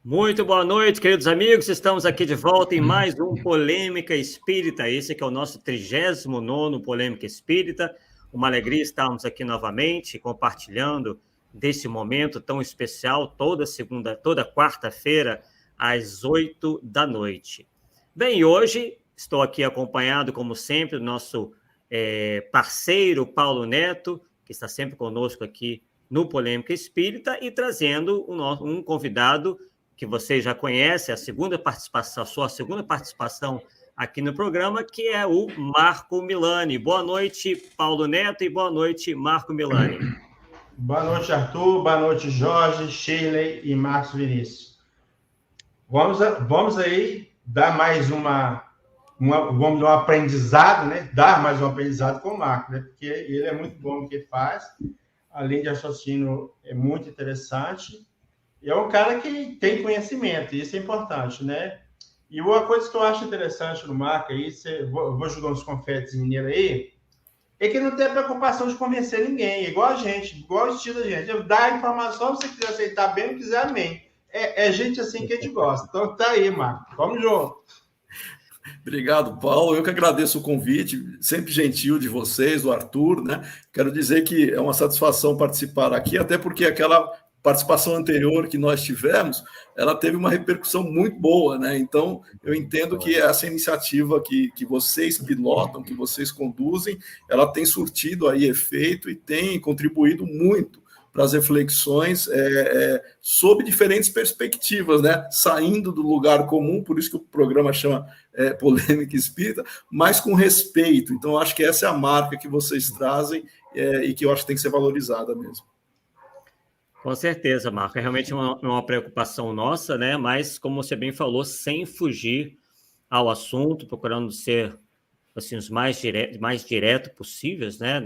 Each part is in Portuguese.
Muito boa noite, queridos amigos. Estamos aqui de volta em mais um Polêmica Espírita. Esse que é o nosso 39º Polêmica Espírita. Uma alegria estarmos aqui novamente compartilhando desse momento tão especial toda quarta-feira às 8 da noite. Bem, hoje estou aqui acompanhado, como sempre, do nosso parceiro Paulo Neto, que está sempre conosco aqui no Polêmica Espírita, e trazendo um convidado que vocês já conhecem, a sua segunda participação aqui no programa, que é o Marco Milani. Boa noite, Paulo Neto, e boa noite, Marco Milani. Boa noite, Arthur. Boa noite, Jorge, Shirley e Marcos Vinícius. Vamos aí dar mais um aprendizado, né? Dar mais um aprendizado com o Marco, né? Porque ele é muito bom no que ele faz. Além de raciocínio, é muito interessante. E é um cara que tem conhecimento, e isso é importante, né? E uma coisa que eu acho interessante no Marco, aí, vou jogar uns confetes mineiros aí, é que não tem preocupação de convencer ninguém, igual a gente, igual o estilo da gente. Eu dar a informação, se você quiser aceitar bem, não quiser, amém. É gente assim que a gente gosta. Então tá aí, Marco. Vamos junto. Obrigado, Paulo. Eu que agradeço o convite, sempre gentil de vocês, do Arthur, né? Quero dizer que é uma satisfação participar aqui, até porque aquela participação anterior que nós tivemos, ela teve uma repercussão muito boa, né? Então, eu entendo que essa iniciativa que vocês pilotam, que vocês conduzem, ela tem surtido aí efeito e tem contribuído muito para as reflexões sob diferentes perspectivas, né? Saindo do lugar comum, por isso que o programa chama Polêmica Espírita, mas com respeito. Então, eu acho que essa é a marca que vocês trazem e que eu acho que tem que ser valorizada mesmo. Com certeza, Marco. É realmente uma preocupação nossa, né? Mas, como você bem falou, sem fugir ao assunto, procurando ser assim, os mais direto possíveis, né?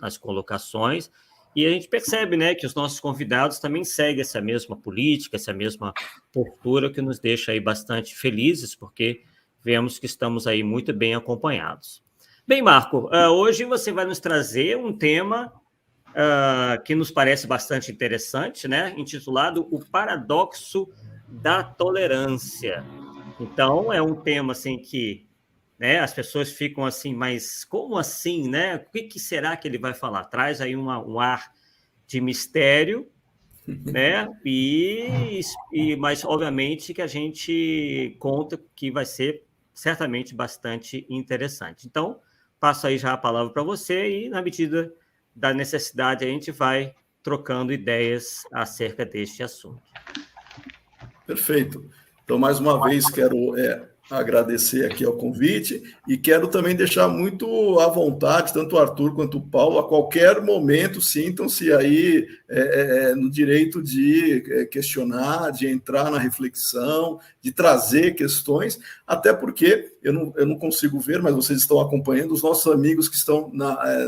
Nas colocações. E a gente percebe, né, que os nossos convidados também seguem essa mesma política, essa mesma postura, que nos deixa aí bastante felizes, porque vemos que estamos aí muito bem acompanhados. Bem, Marco, hoje você vai nos trazer um tema que nos parece bastante interessante, né? Intitulado O Paradoxo da Tolerância. Então, é um tema assim que, né, as pessoas ficam assim, mas como assim, né? O que será que ele vai falar? Traz aí um ar de mistério, né? Mas, obviamente, que a gente conta que vai ser certamente bastante interessante. Então, passo aí já a palavra para você e, na medida da necessidade, a gente vai trocando ideias acerca deste assunto. Perfeito. Então, mais uma vez, quero agradecer aqui ao convite e quero também deixar muito à vontade, tanto o Arthur quanto o Paulo, a qualquer momento, sintam-se aí no direito de questionar, de entrar na reflexão, de trazer questões, até porque eu não consigo ver, mas vocês estão acompanhando, os nossos amigos que estão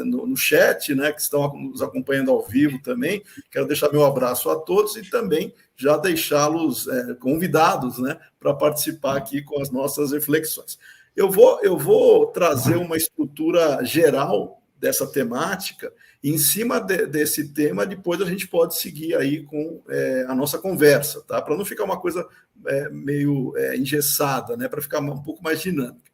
no chat, né, que estão nos acompanhando ao vivo também. Quero deixar meu abraço a todos e também já deixá-los convidados, né, para participar aqui com as nossas reflexões. Eu vou trazer uma estrutura geral dessa temática, e em cima desse tema, depois a gente pode seguir aí com a nossa conversa, tá? Para não ficar uma coisa meio engessada, né? Para ficar um pouco mais dinâmica.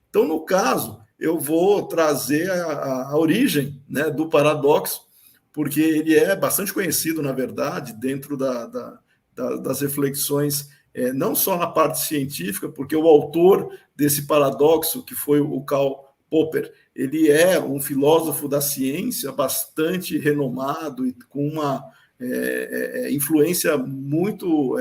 Então, no caso, eu vou trazer a origem, né, do paradoxo, porque ele é bastante conhecido, na verdade, dentro das reflexões, não só na parte científica, porque o autor desse paradoxo, que foi o Karl Popper, ele é um filósofo da ciência bastante renomado e com uma influência muito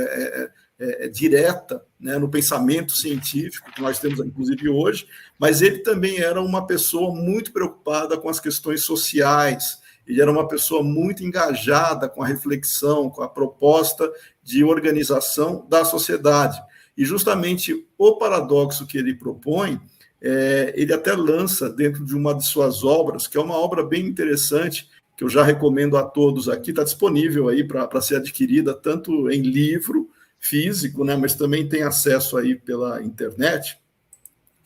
direta, né, no pensamento científico que nós temos, inclusive, hoje, mas ele também era uma pessoa muito preocupada com as questões sociais. Ele era uma pessoa muito engajada com a reflexão, com a proposta de organização da sociedade. E justamente o paradoxo que ele propõe, ele até lança dentro de uma de suas obras, que é uma obra bem interessante, que eu já recomendo a todos aqui, está disponível aí para ser adquirida, tanto em livro físico, né, mas também tem acesso aí pela internet.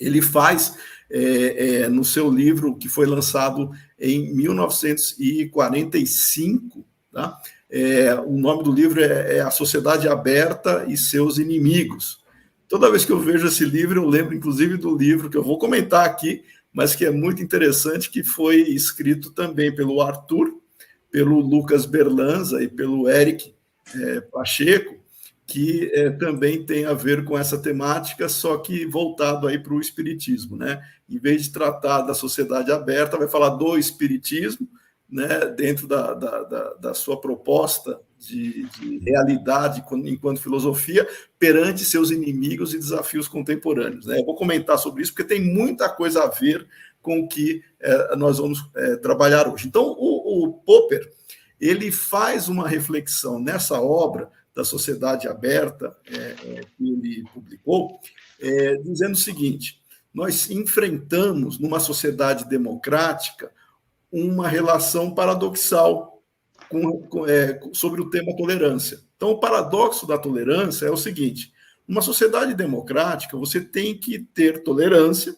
Ele faz, no seu livro, que foi lançado em 1945, tá? O nome do livro é A Sociedade Aberta e Seus Inimigos. Toda vez que eu vejo esse livro, eu lembro, inclusive, do livro que eu vou comentar aqui, mas que é muito interessante, que foi escrito também pelo Arthur, pelo Lucas Berlanza e pelo Eric Pacheco, que também tem a ver com essa temática, só que voltado aí para o espiritismo, né? Em vez de tratar da sociedade aberta, vai falar do espiritismo, né? Dentro da sua proposta de realidade enquanto filosofia perante seus inimigos e desafios contemporâneos, né? Eu vou comentar sobre isso porque tem muita coisa a ver com o que nós vamos trabalhar hoje. Então, o Popper, ele faz uma reflexão nessa obra da Sociedade Aberta, que ele publicou, dizendo o seguinte: nós enfrentamos, numa sociedade democrática, uma relação paradoxal sobre o tema tolerância. Então, o paradoxo da tolerância é o seguinte: numa sociedade democrática, você tem que ter tolerância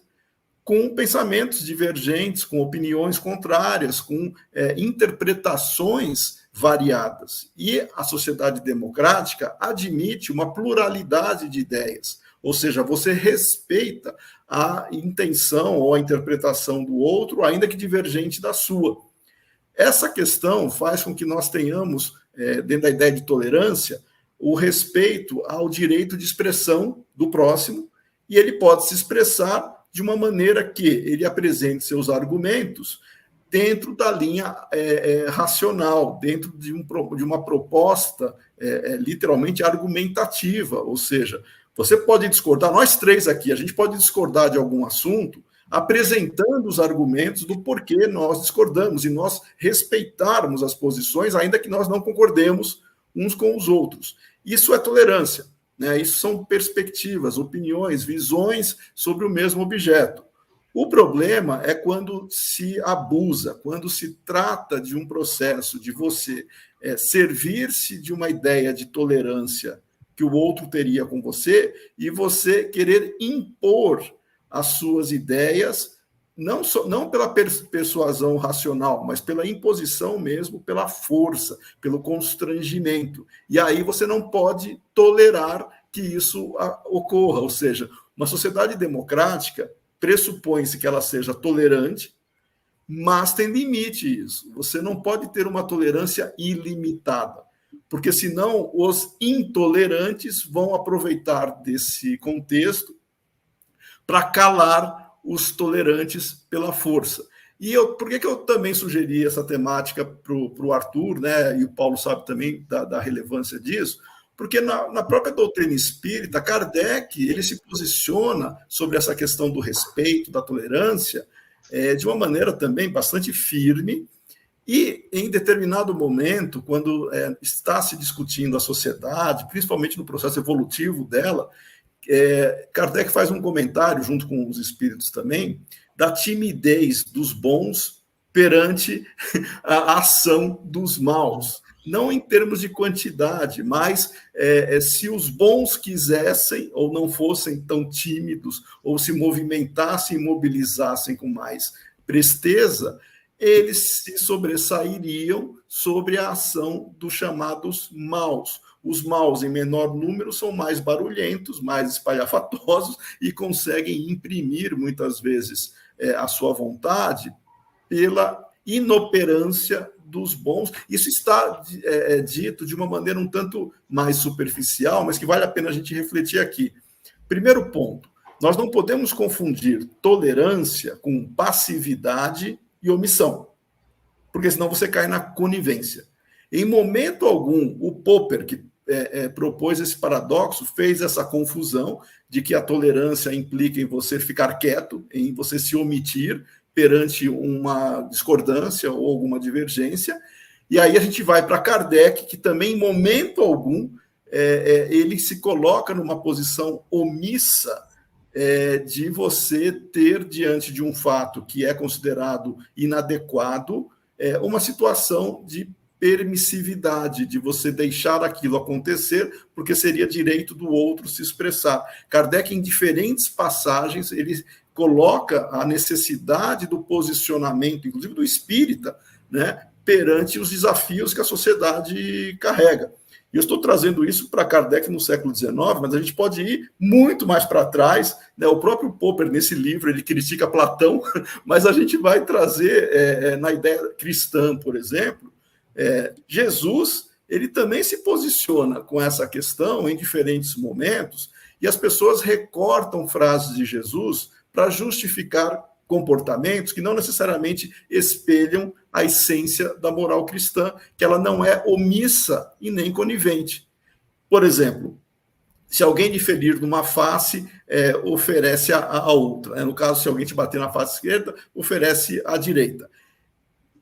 com pensamentos divergentes, com opiniões contrárias, com interpretações variadas. E a sociedade democrática admite uma pluralidade de ideias, ou seja, você respeita a intenção ou a interpretação do outro, ainda que divergente da sua. Essa questão faz com que nós tenhamos, dentro da ideia de tolerância, o respeito ao direito de expressão do próximo, e ele pode se expressar de uma maneira que ele apresente seus argumentos dentro da linha racional, dentro de uma proposta literalmente argumentativa, ou seja, você pode discordar, nós três aqui, a gente pode discordar de algum assunto, apresentando os argumentos do porquê nós discordamos, e nós respeitarmos as posições, ainda que nós não concordemos uns com os outros. Isso é tolerância, né? Isso são perspectivas, opiniões, visões sobre o mesmo objeto. O problema é quando se abusa, quando se trata de um processo de você servir-se de uma ideia de tolerância que o outro teria com você e você querer impor as suas ideias, não pela persuasão racional, mas pela imposição mesmo, pela força, pelo constrangimento. E aí você não pode tolerar que isso ocorra. Ou seja, uma sociedade democrática pressupõe-se que ela seja tolerante, mas tem limite isso. Você não pode ter uma tolerância ilimitada, porque senão os intolerantes vão aproveitar desse contexto para calar os tolerantes pela força. E por que eu também sugeri essa temática para o Arthur, né? E o Paulo sabe também da relevância disso, porque na própria doutrina espírita, Kardec ele se posiciona sobre essa questão do respeito, da tolerância, de uma maneira também bastante firme, e em determinado momento, quando está se discutindo a sociedade, principalmente no processo evolutivo dela, Kardec faz um comentário, junto com os espíritos também, da timidez dos bons perante a ação dos maus. Não em termos de quantidade, mas se os bons quisessem, ou não fossem tão tímidos, ou se movimentassem e mobilizassem com mais presteza, eles se sobressairiam sobre a ação dos chamados maus. Os maus, em menor número, são mais barulhentos, mais espalhafatosos e conseguem imprimir, muitas vezes, a sua vontade pela inoperância dos bons. Isso está dito de uma maneira um tanto mais superficial, mas que vale a pena a gente refletir aqui. Primeiro ponto, nós não podemos confundir tolerância com passividade e omissão, porque senão você cai na conivência. Em momento algum, o Popper, que propôs esse paradoxo, fez essa confusão de que a tolerância implica em você ficar quieto, em você se omitir perante uma discordância ou alguma divergência. E aí a gente vai para Kardec, que também, em momento algum, ele se coloca numa posição omissa de você ter, diante de um fato que é considerado inadequado, uma situação de permissividade, de você deixar aquilo acontecer, porque seria direito do outro se expressar. Kardec, em diferentes passagens, ele coloca a necessidade do posicionamento, inclusive do espírita, né, perante os desafios que a sociedade carrega. E eu estou trazendo isso para Kardec no século XIX, mas a gente pode ir muito mais para trás, né? O próprio Popper, nesse livro, ele critica Platão, mas a gente vai trazer, na ideia cristã, por exemplo, Jesus, ele também se posiciona com essa questão em diferentes momentos, e as pessoas recortam frases de Jesus para justificar comportamentos que não necessariamente espelham a essência da moral cristã, que ela não é omissa e nem conivente. Por exemplo, se alguém lhe ferir numa face, oferece a outra. No caso, se alguém te bater na face esquerda, oferece a direita.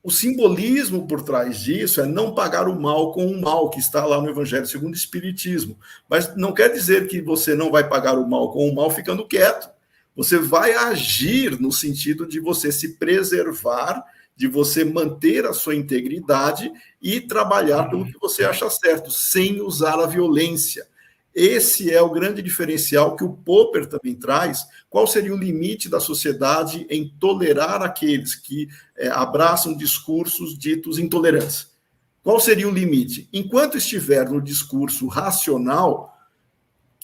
O simbolismo por trás disso é não pagar o mal com o mal, que está lá no Evangelho segundo o Espiritismo. Mas não quer dizer que você não vai pagar o mal com o mal ficando quieto. Você vai agir no sentido de você se preservar, de você manter a sua integridade e trabalhar pelo que você acha certo, sem usar a violência. Esse é o grande diferencial que o Popper também traz. Qual seria o limite da sociedade em tolerar aqueles que abraçam discursos ditos intolerantes? Qual seria o limite? Enquanto estiver no discurso racional,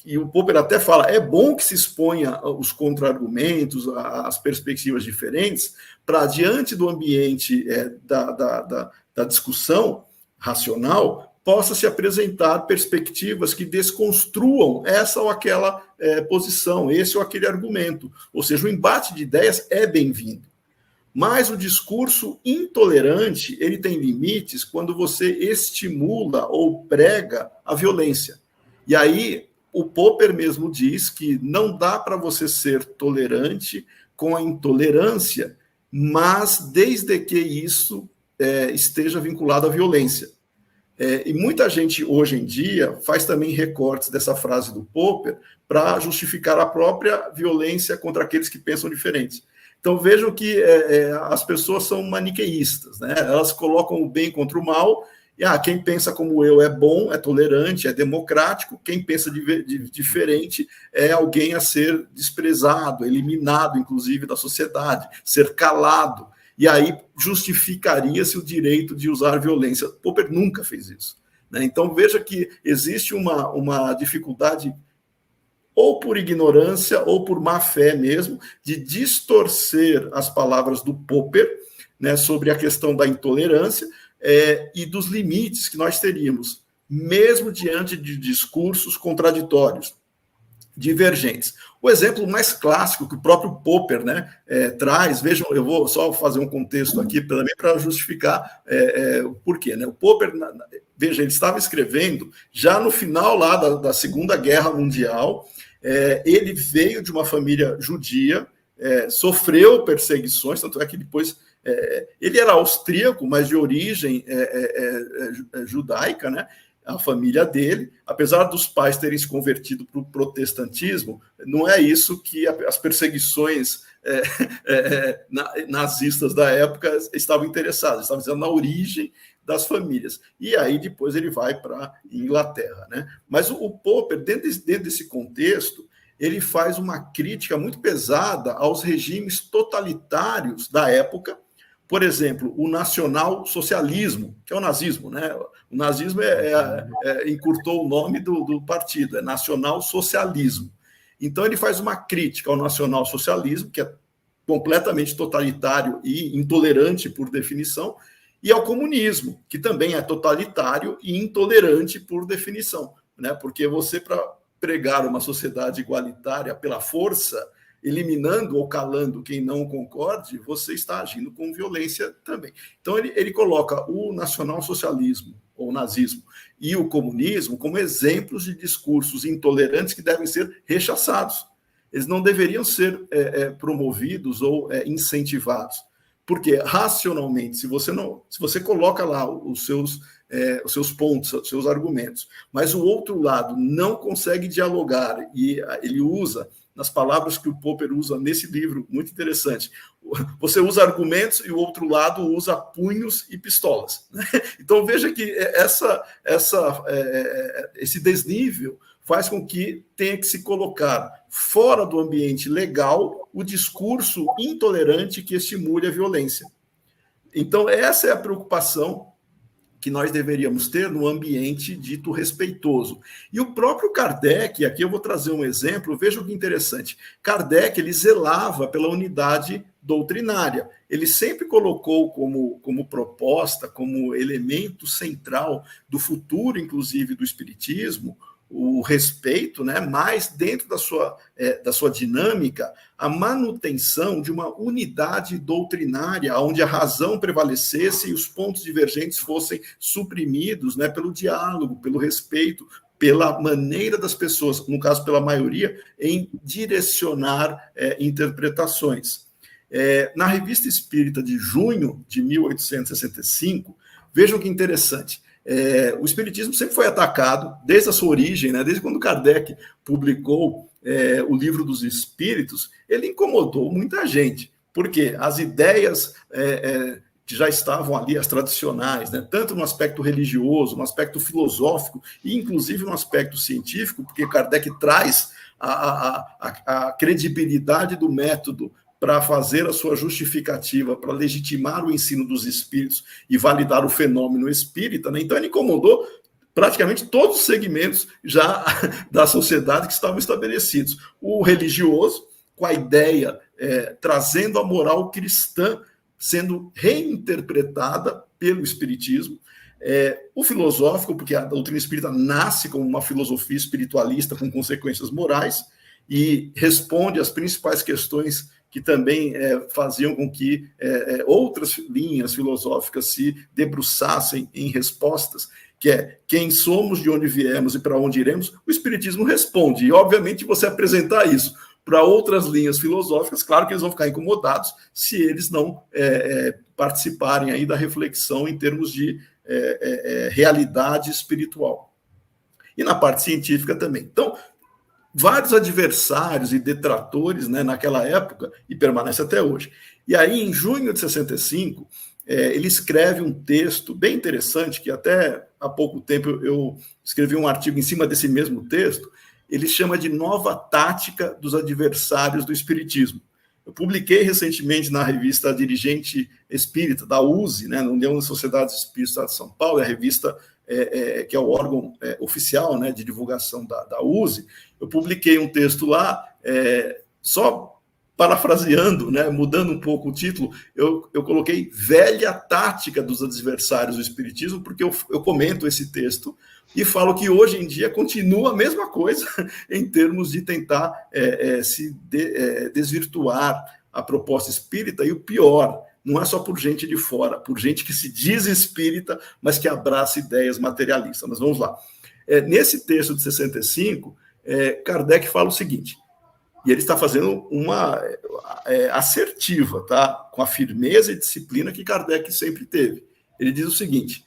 e o Popper até fala, é bom que se exponha os contra-argumentos, as perspectivas diferentes, para, diante do ambiente da discussão racional, possa se apresentar perspectivas que desconstruam essa ou aquela posição, esse ou aquele argumento. Ou seja, o embate de ideias é bem-vindo. Mas o discurso intolerante, ele tem limites quando você estimula ou prega a violência. E aí, o Popper mesmo diz que não dá para você ser tolerante com a intolerância, mas desde que isso esteja vinculado à violência. E muita gente, hoje em dia, faz também recortes dessa frase do Popper para justificar a própria violência contra aqueles que pensam diferentes. Então, vejam que as pessoas são maniqueístas, né? Elas colocam o bem contra o mal, e quem pensa como eu é bom, é tolerante, é democrático, quem pensa diferente é alguém a ser desprezado, eliminado, inclusive, da sociedade, ser calado. E aí justificaria-se o direito de usar violência. Popper nunca fez isso, né? Então, veja que existe uma dificuldade, ou por ignorância, ou por má fé mesmo, de distorcer as palavras do Popper, né, sobre a questão da intolerância, e dos limites que nós teríamos, mesmo diante de discursos contraditórios, divergentes. O exemplo mais clássico que o próprio Popper, né, traz, vejam, eu vou só fazer um contexto aqui também para justificar o porquê. Né? O Popper, veja, ele estava escrevendo já no final lá da Segunda Guerra Mundial, ele veio de uma família judia, sofreu perseguições, tanto é que depois ele era austríaco, mas de origem judaica, né? A família dele, apesar dos pais terem se convertido para o protestantismo, não é isso que as perseguições nazistas da época estavam interessadas, estavam dizendo na origem das famílias. E aí depois ele vai para a Inglaterra, né? Mas o Popper, dentro desse contexto, ele faz uma crítica muito pesada aos regimes totalitários da época. Por exemplo, o nacional-socialismo, que é o nazismo, né? O nazismo encurtou o nome do partido, é nacional-socialismo. Então, ele faz uma crítica ao nacional-socialismo, que é completamente totalitário e intolerante por definição, e ao comunismo, que também é totalitário e intolerante por definição, né? Porque você, para pregar uma sociedade igualitária pela força, eliminando ou calando quem não concorde, você está agindo com violência também. Então, ele coloca o nacionalsocialismo, ou nazismo, e o comunismo como exemplos de discursos intolerantes que devem ser rechaçados. Eles não deveriam ser promovidos ou incentivados. Porque, racionalmente, se você coloca lá os seus pontos, os seus argumentos, mas o outro lado não consegue dialogar, e ele usa, nas palavras que o Popper usa nesse livro, muito interessante, você usa argumentos e o outro lado usa punhos e pistolas. Né? Então, veja que esse desnível faz com que tenha que se colocar fora do ambiente legal o discurso intolerante que estimule a violência. Então, essa é a preocupação que nós deveríamos ter no ambiente dito respeitoso. E o próprio Kardec, aqui eu vou trazer um exemplo, veja que interessante. Kardec, ele zelava pela unidade doutrinária. Ele sempre colocou como proposta, como elemento central do futuro, inclusive, do espiritismo, o respeito, né, mas dentro da sua dinâmica, a manutenção de uma unidade doutrinária, onde a razão prevalecesse e os pontos divergentes fossem suprimidos, né, pelo diálogo, pelo respeito, pela maneira das pessoas, no caso pela maioria, em direcionar interpretações. Na Revista Espírita de junho de 1865, vejam que interessante, o espiritismo sempre foi atacado, desde a sua origem, né, desde quando Kardec publicou o Livro dos Espíritos, ele incomodou muita gente, porque as ideias que já estavam ali, as tradicionais, né, tanto no aspecto religioso, no aspecto filosófico, e inclusive no aspecto científico, porque Kardec traz a credibilidade do método para fazer a sua justificativa, para legitimar o ensino dos espíritos e validar o fenômeno espírita, né? Então ele incomodou praticamente todos os segmentos já da sociedade que estavam estabelecidos. O religioso, com a ideia, trazendo a moral cristã, sendo reinterpretada pelo espiritismo, o filosófico, porque a doutrina espírita nasce como uma filosofia espiritualista com consequências morais e responde às principais questões que também faziam com que outras linhas filosóficas se debruçassem em respostas, que é quem somos, de onde viemos e para onde iremos. O espiritismo responde, e obviamente você apresentar isso para outras linhas filosóficas, claro que eles vão ficar incomodados se eles não participarem aí da reflexão em termos de realidade espiritual. E na parte científica também. Então, vários adversários e detratores, né, naquela época, e permanece até hoje. E aí, em junho de 65, ele escreve um texto bem interessante, que até há pouco tempo eu escrevi um artigo em cima desse mesmo texto. Ele chama de Nova Tática dos Adversários do Espiritismo. Eu publiquei recentemente na revista Dirigente Espírita, da USE, né, na União das Sociedades Espíritas de São Paulo, é a revista que é o órgão oficial, né, de divulgação da USE. Eu publiquei um texto lá, só parafraseando, né, mudando um pouco o título, eu coloquei Velha Tática dos Adversários do Espiritismo, porque eu comento esse texto e falo que hoje em dia continua a mesma coisa em termos de tentar desvirtuar a proposta espírita, e o pior, não é só por gente de fora, por gente que se diz espírita, mas que abraça ideias materialistas. Mas vamos lá. Nesse texto de 65, Kardec fala o seguinte, e ele está fazendo uma assertiva, tá? Com a firmeza e disciplina que Kardec sempre teve. Ele diz o seguinte,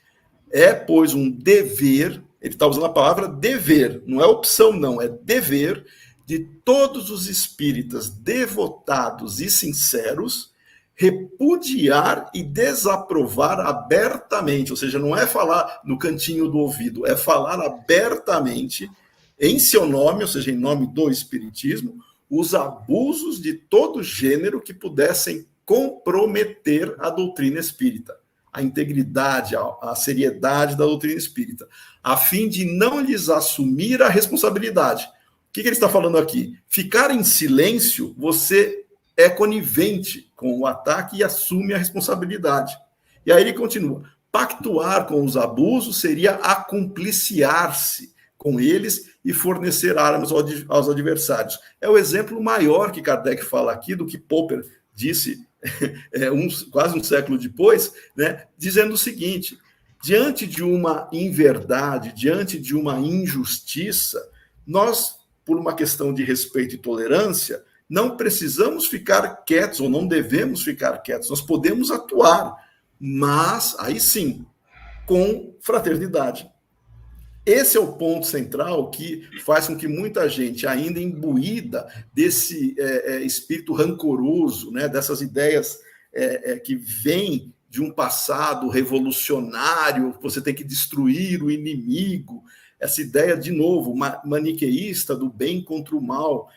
pois, um dever, ele está usando a palavra dever, não é opção não, é dever de todos os espíritas devotados e sinceros repudiar e desaprovar abertamente, ou seja, não é falar no cantinho do ouvido, é falar abertamente em seu nome, ou seja, em nome do espiritismo, os abusos de todo gênero que pudessem comprometer a doutrina espírita, a integridade, a seriedade da doutrina espírita, a fim de não lhes assumir a responsabilidade. O que ele está falando aqui? Ficar em silêncio, você é conivente com o ataque e assume a responsabilidade. E aí ele continua, pactuar com os abusos seria acumpliciar-se com eles e fornecer armas aos adversários. É o exemplo maior que Kardec fala aqui, do que Popper disse quase um século depois, né, dizendo o seguinte, diante de uma inverdade, diante de uma injustiça, nós, por uma questão de respeito e tolerância, não precisamos ficar quietos, ou não devemos ficar quietos, nós podemos atuar, mas, aí sim, com fraternidade. Esse é o ponto central que faz com que muita gente, ainda imbuída desse espírito rancoroso, né, dessas ideias que vêm de um passado revolucionário, você tem que destruir o inimigo, essa ideia, de novo, maniqueísta do bem contra o mal,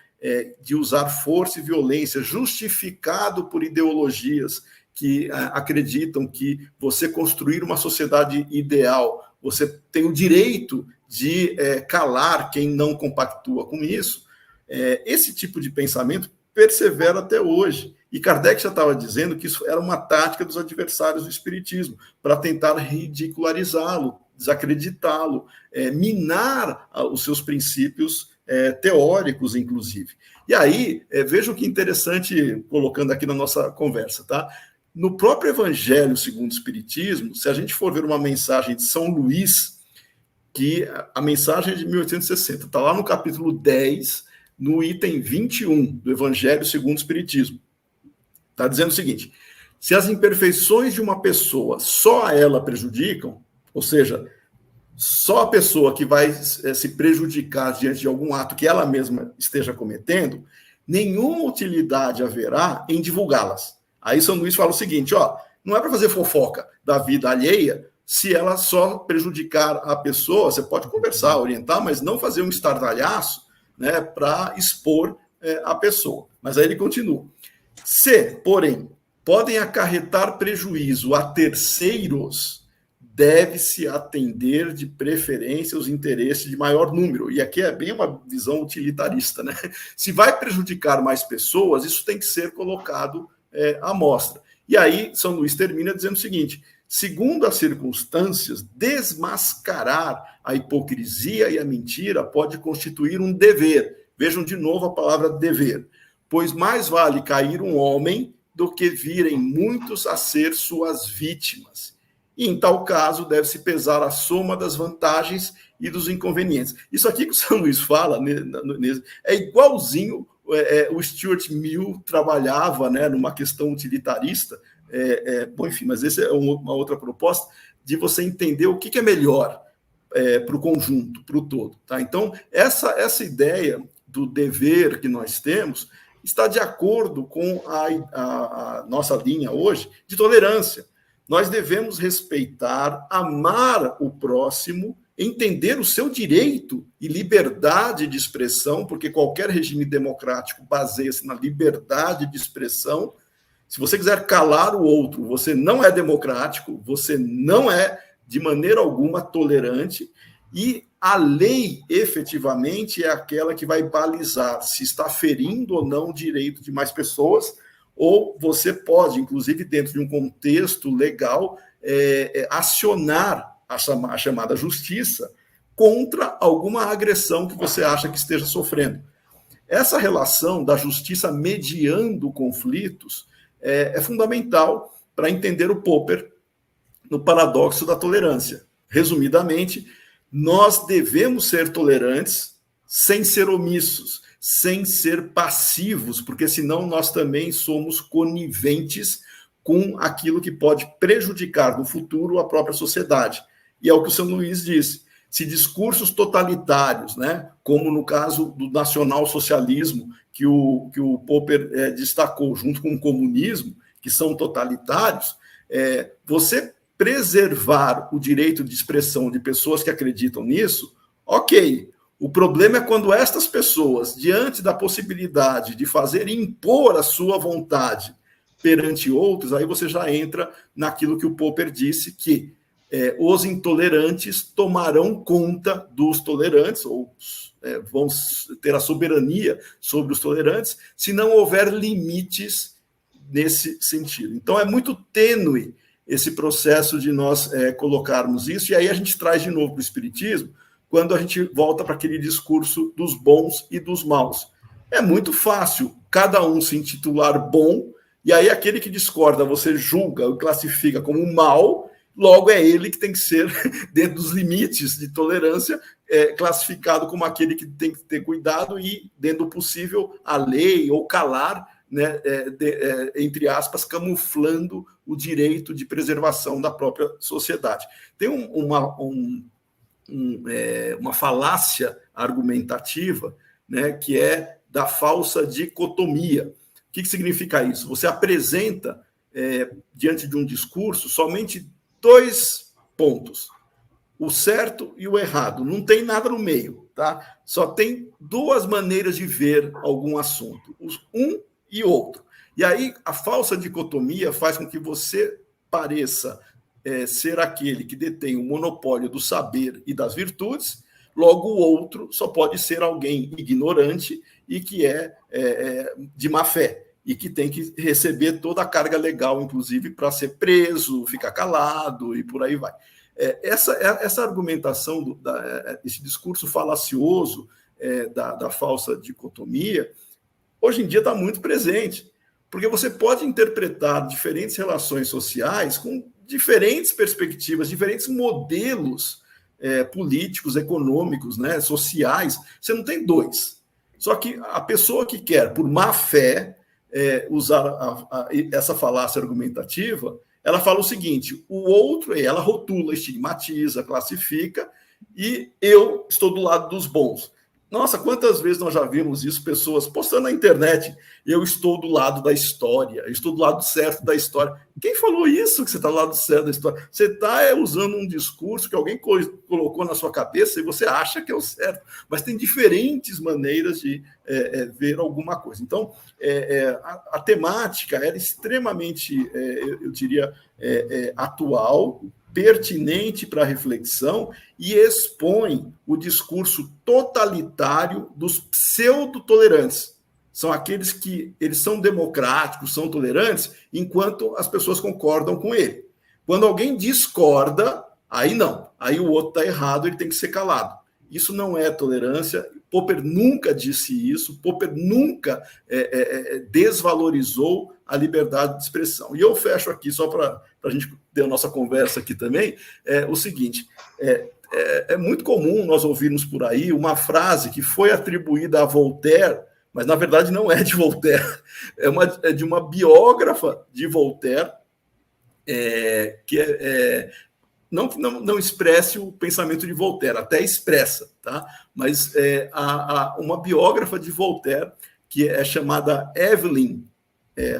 de usar força e violência, justificado por ideologias que acreditam que você construir uma sociedade ideal, você tem o direito de calar quem não compactua com isso. Esse tipo de pensamento persevera até hoje. E Kardec já estava dizendo que isso era uma tática dos adversários do espiritismo, para tentar ridicularizá-lo, desacreditá-lo, minar os seus princípios teóricos, inclusive. E aí, vejam que interessante, colocando aqui na nossa conversa, tá? No próprio Evangelho segundo o Espiritismo, se a gente for ver uma mensagem de São Luís, que a mensagem é de 1860, está lá no capítulo 10, no item 21 do Evangelho segundo o Espiritismo. Está dizendo o seguinte: se as imperfeições de uma pessoa só a ela prejudicam, ou seja, só a pessoa que vai se prejudicar diante de algum ato que ela mesma esteja cometendo, nenhuma utilidade haverá em divulgá-las. Aí São Luís fala o seguinte, não é para fazer fofoca da vida alheia, se ela só prejudicar a pessoa, você pode conversar, orientar, mas não fazer um estardalhaço, né, para expor a pessoa. Mas aí ele continua. Se, porém, podem acarretar prejuízo a terceiros, deve-se atender de preferência aos interesses de maior número. E aqui é bem uma visão utilitarista, né? Se vai prejudicar mais pessoas, isso tem que ser colocado à mostra. E aí, São Luís termina dizendo o seguinte: segundo as circunstâncias, desmascarar a hipocrisia e a mentira pode constituir um dever. Vejam de novo a palavra dever. Pois mais vale cair um homem do que virem muitos a ser suas vítimas. E, em tal caso, deve-se pesar a soma das vantagens e dos inconvenientes. Isso aqui que o São Luís fala é igualzinho o Stuart Mill trabalhava, né, numa questão utilitarista. Bom, enfim, mas essa é uma outra proposta de você entender o que é melhor para o conjunto, para o todo. Tá? Então, essa ideia do dever que nós temos está de acordo com a nossa linha hoje de tolerância. Nós devemos respeitar, amar o próximo, entender o seu direito e liberdade de expressão, porque qualquer regime democrático baseia-se na liberdade de expressão. Se você quiser calar o outro, você não é democrático, você não é, de maneira alguma, tolerante, e a lei, efetivamente, é aquela que vai balizar se está ferindo ou não o direito de mais pessoas, ou você pode, inclusive, dentro de um contexto legal, acionar a chamada justiça contra alguma agressão que você acha que esteja sofrendo. Essa relação da justiça mediando conflitos é fundamental para entender o Popper no paradoxo da tolerância. Resumidamente, nós devemos ser tolerantes sem ser omissos, sem ser passivos, porque senão nós também somos coniventes com aquilo que pode prejudicar no futuro a própria sociedade. E é o que o São Luís disse. Se discursos totalitários, né, como no caso do nacionalsocialismo, que o Popper destacou, junto com o comunismo, que são totalitários, você preservar o direito de expressão de pessoas que acreditam nisso, ok. O problema é quando estas pessoas, diante da possibilidade de fazer impor a sua vontade perante outros, aí você já entra naquilo que o Popper disse, que os intolerantes tomarão conta dos tolerantes, ou vão ter a soberania sobre os tolerantes, se não houver limites nesse sentido. Então, é muito tênue esse processo de nós colocarmos isso, e aí a gente traz de novo para o Espiritismo, quando a gente volta para aquele discurso dos bons e dos maus. É muito fácil cada um se intitular bom, e aí aquele que discorda, você julga e classifica como mal, logo é ele que tem que ser, dentro dos limites de tolerância, classificado como aquele que tem que ter cuidado e, dentro do possível, a lei ou calar, né, entre aspas, camuflando o direito de preservação da própria sociedade. Tem uma falácia argumentativa, né, que é da falsa dicotomia. O que significa isso? Você apresenta, diante de um discurso, somente 2 pontos, o certo e o errado. Não tem nada no meio, tá? Só tem 2 maneiras de ver algum assunto, um e outro. E aí a falsa dicotomia faz com que você pareça ser aquele que detém o monopólio do saber e das virtudes, logo o outro só pode ser alguém ignorante e que é de má fé, e que tem que receber toda a carga legal, inclusive, para ser preso, ficar calado e por aí vai. Essa argumentação, esse discurso falacioso da falsa dicotomia, hoje em dia está muito presente, porque você pode interpretar diferentes relações sociais com diferentes perspectivas, diferentes modelos políticos, econômicos, né, sociais. Você não tem dois. Só que a pessoa que quer, por má fé, usar essa falácia argumentativa, ela fala o seguinte: o outro, ela rotula, estigmatiza, classifica, e eu estou do lado dos bons. Nossa, quantas vezes nós já vimos isso, pessoas postando na internet: eu estou do lado da história, eu estou do lado certo da história. Quem falou isso, que você está do lado certo da história? Você está usando um discurso que alguém colocou na sua cabeça e você acha que é o certo, mas tem diferentes maneiras de ver alguma coisa. Então, a temática era extremamente, eu diria, atual, pertinente para a reflexão, e expõe o discurso totalitário dos pseudo-tolerantes. São aqueles que eles são democráticos, são tolerantes, enquanto as pessoas concordam com ele. Quando alguém discorda, aí não. Aí o outro está errado, ele tem que ser calado. Isso não é tolerância. Popper nunca disse isso. Popper nunca desvalorizou a liberdade de expressão. E eu fecho aqui, só para a gente ter a nossa conversa aqui também, o seguinte: é muito comum nós ouvirmos por aí uma frase que foi atribuída a Voltaire, mas na verdade não é de Voltaire, é de uma biógrafa de Voltaire, que não expresse o pensamento de Voltaire, até expressa, tá? Mas uma biógrafa de Voltaire, que é chamada Evelyn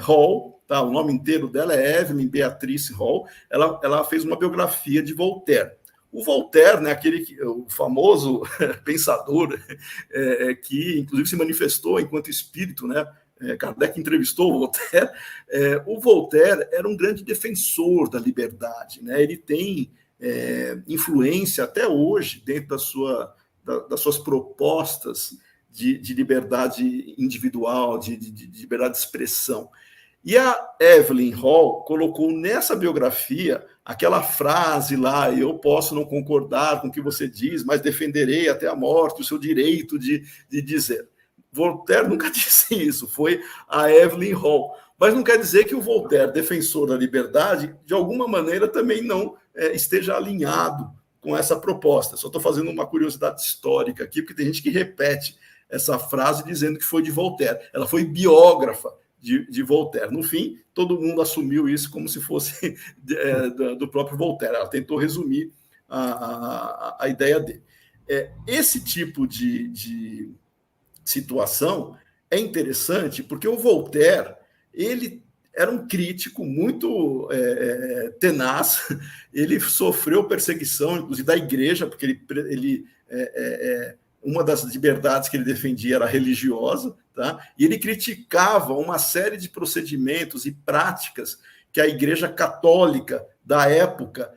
Hall, tá? O nome inteiro dela é Evelyn Beatrice Hall. Ela fez uma biografia de Voltaire. O Voltaire, né, o famoso pensador que, inclusive, se manifestou enquanto espírito, né? Kardec entrevistou o Voltaire. O Voltaire era um grande defensor da liberdade, né? Ele tem influência até hoje dentro das suas propostas de liberdade individual, de liberdade de expressão. E a Evelyn Hall colocou nessa biografia aquela frase lá: eu posso não concordar com o que você diz, mas defenderei até a morte o seu direito de dizer. Voltaire nunca disse isso, foi a Evelyn Hall. Mas não quer dizer que o Voltaire, defensor da liberdade, de alguma maneira também não esteja alinhado com essa proposta. Só estou fazendo uma curiosidade histórica aqui, porque tem gente que repete essa frase dizendo que foi de Voltaire. Ela foi biógrafa de Voltaire. No fim, todo mundo assumiu isso como se fosse do próprio Voltaire. Ela tentou resumir a ideia dele. Esse tipo de situação é interessante porque o Voltaire, ele era um crítico muito tenaz. Ele sofreu perseguição, inclusive da igreja, porque uma das liberdades que ele defendia era religiosa, tá? E ele criticava uma série de procedimentos e práticas que a Igreja Católica da época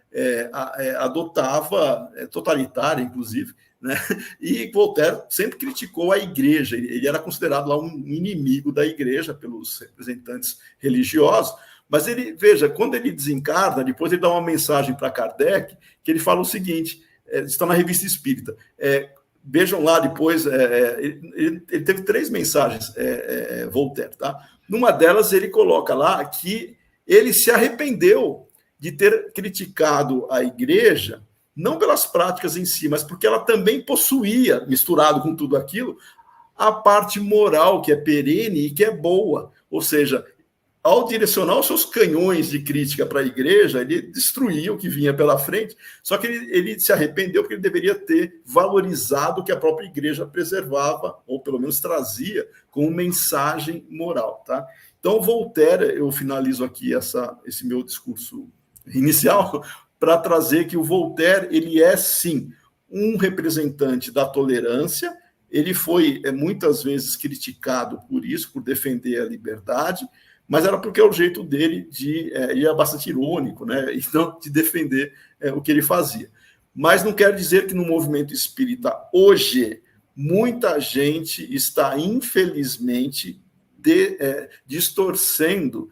adotava, totalitária, inclusive, né? E Voltaire sempre criticou a Igreja. Ele era considerado lá um inimigo da Igreja pelos representantes religiosos. Mas ele, veja, quando ele desencarna, depois ele dá uma mensagem para Kardec, que ele fala o seguinte, está na Revista Espírita, vejam lá depois, ele teve 3 mensagens, Voltaire, tá? Numa delas ele coloca lá que ele se arrependeu de ter criticado a Igreja, não pelas práticas em si, mas porque ela também possuía, misturado com tudo aquilo, a parte moral que é perene e que é boa. Ou seja, ao direcionar os seus canhões de crítica para a Igreja, ele destruía o que vinha pela frente, só que ele se arrependeu porque ele deveria ter valorizado o que a própria Igreja preservava, ou pelo menos trazia, como mensagem moral. Tá? Então, Voltaire, eu finalizo aqui esse meu discurso inicial, para trazer que o Voltaire, ele é, sim, um representante da tolerância. Ele foi muitas vezes criticado por isso, por defender a liberdade, mas era porque é o jeito dele e é bastante irônico, né? Então, de defender o que ele fazia. Mas não quer dizer que no movimento espírita hoje muita gente está, infelizmente, distorcendo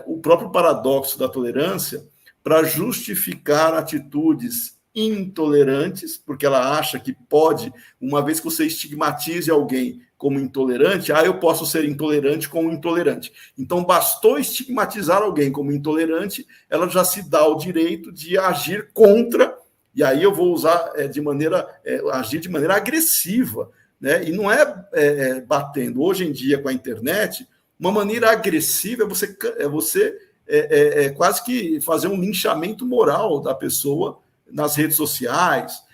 o próprio paradoxo da tolerância para justificar atitudes intolerantes, porque ela acha que pode, uma vez que você estigmatize alguém como intolerante, eu posso ser intolerante com o intolerante. Então, bastou estigmatizar alguém como intolerante, ela já se dá o direito de agir contra, e aí eu vou usar agir de maneira agressiva, né? E não é batendo. Hoje em dia, com a internet, uma maneira agressiva é você quase que fazer um linchamento moral da pessoa nas redes sociais,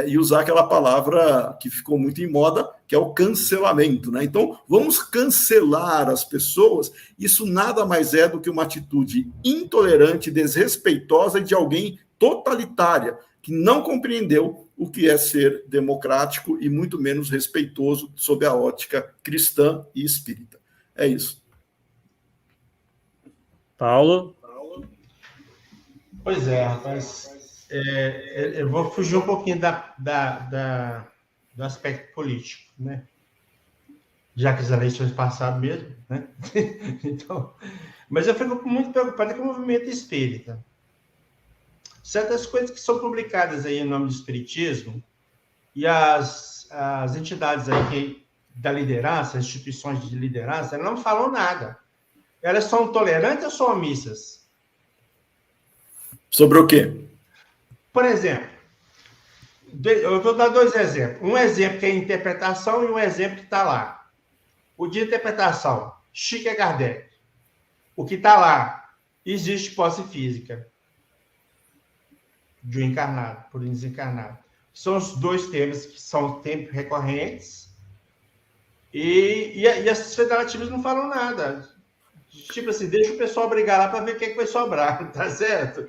e usar aquela palavra que ficou muito em moda, que é o cancelamento, né? Então, vamos cancelar as pessoas. Isso nada mais é do que uma atitude intolerante, desrespeitosa e de alguém totalitária, que não compreendeu o que é ser democrático e muito menos respeitoso sob a ótica cristã e espírita. É isso. Paulo? Pois é, rapaz. Eu vou fugir um pouquinho do aspecto político, né? Já que as eleições passaram mesmo, né? Então, mas eu fico muito preocupado com o movimento espírita. Certas coisas que são publicadas aí em nome do espiritismo e as entidades aí da liderança, as instituições de liderança, elas não falam nada. Elas são tolerantes ou são omissas? Sobre o quê? Por exemplo, eu vou dar 2 exemplos. Um exemplo que é interpretação e um exemplo que está lá. O de interpretação, Chico Kardec. O que está lá, existe posse física de um encarnado por um desencarnado. São os 2 temas que são tempos recorrentes e as federativas não falam nada. Tipo assim, deixa o pessoal brigar lá para ver o que vai sobrar, tá certo?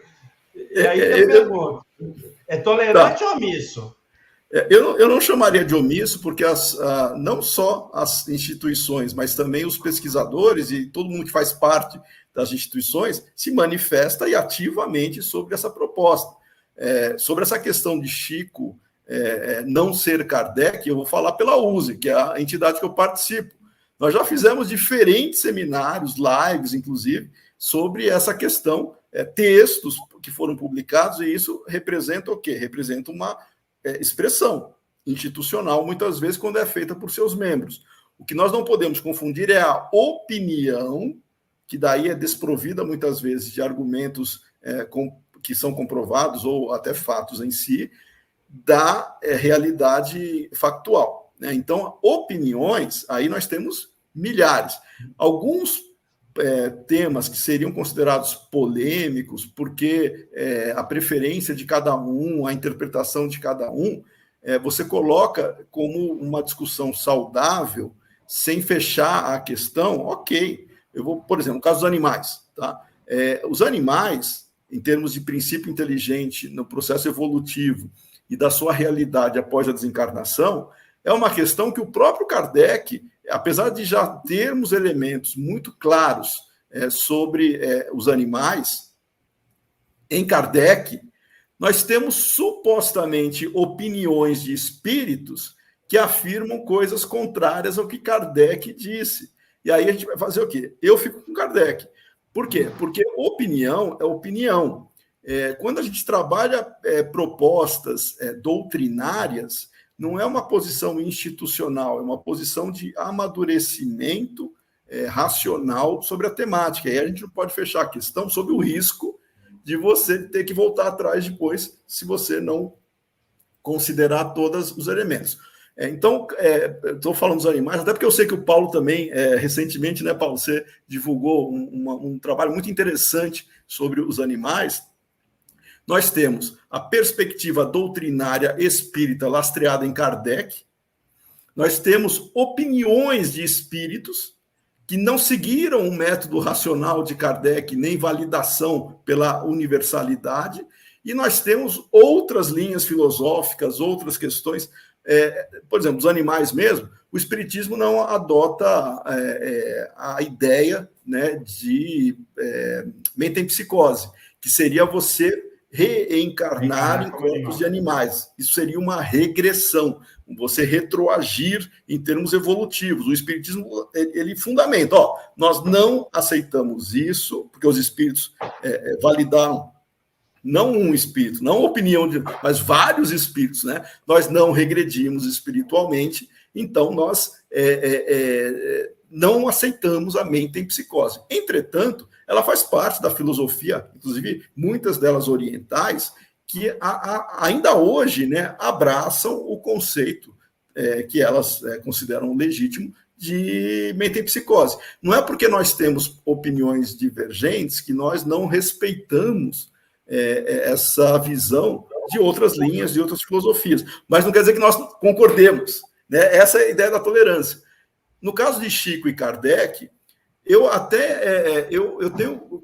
E aí eu pergunto, é tolerante ou omisso? Eu não chamaria de omisso, porque não só as instituições, mas também os pesquisadores e todo mundo que faz parte das instituições se manifesta e ativamente sobre essa proposta. Sobre essa questão de Chico não ser Kardec, eu vou falar pela USE, que é a entidade que eu participo. Nós já fizemos diferentes seminários, lives, inclusive, sobre essa questão, textos que foram publicados, e isso representa o quê? Representa uma expressão institucional, muitas vezes, quando é feita por seus membros. O que nós não podemos confundir é a opinião, que daí é desprovida, muitas vezes, de argumentos que são comprovados, ou até fatos em si, da realidade factual, né? Então, opiniões, aí nós temos milhares. Alguns temas que seriam considerados polêmicos, porque a preferência de cada um, a interpretação de cada um, você coloca como uma discussão saudável, sem fechar a questão, ok. Eu vou, por exemplo, no caso dos animais, tá? Os animais, em termos de princípio inteligente, no processo evolutivo e da sua realidade após a desencarnação, é uma questão que o próprio Kardec, apesar de já termos elementos muito claros sobre os animais, em Kardec, nós temos supostamente opiniões de espíritos que afirmam coisas contrárias ao que Kardec disse. E aí a gente vai fazer o quê? Eu fico com Kardec. Por quê? Porque opinião é opinião. Quando a gente trabalha propostas doutrinárias, não é uma posição institucional, é uma posição de amadurecimento racional sobre a temática. E aí a gente não pode fechar a questão sob o risco de você ter que voltar atrás depois, se você não considerar todos os elementos. Então, estou falando dos animais, até porque eu sei que o Paulo também, recentemente, né, Paulo, você divulgou um trabalho muito interessante sobre os animais. Nós temos a perspectiva doutrinária espírita lastreada em Kardec, nós temos opiniões de espíritos que não seguiram o método racional de Kardec, nem validação pela universalidade, e nós temos outras linhas filosóficas, outras questões. Por exemplo, os animais mesmo, o espiritismo não adota a ideia, né, de metempsicose, que seria você reencarnar em corpos de animais. Isso seria uma regressão, você retroagir em termos evolutivos. O espiritismo, ele fundamenta, nós não aceitamos isso, porque os espíritos validaram, não um espírito, não opinião, mas vários espíritos, né? Nós não regredimos espiritualmente, então nós não aceitamos a metempsicose. Entretanto, ela faz parte da filosofia, inclusive muitas delas orientais, que ainda hoje, né, abraçam o conceito que elas consideram legítimo de metempsicose. Não é porque nós temos opiniões divergentes que nós não respeitamos essa visão de outras linhas, de outras filosofias. Mas não quer dizer que nós concordemos, né? Essa é a ideia da tolerância. No caso de Chico e Kardec, eu tenho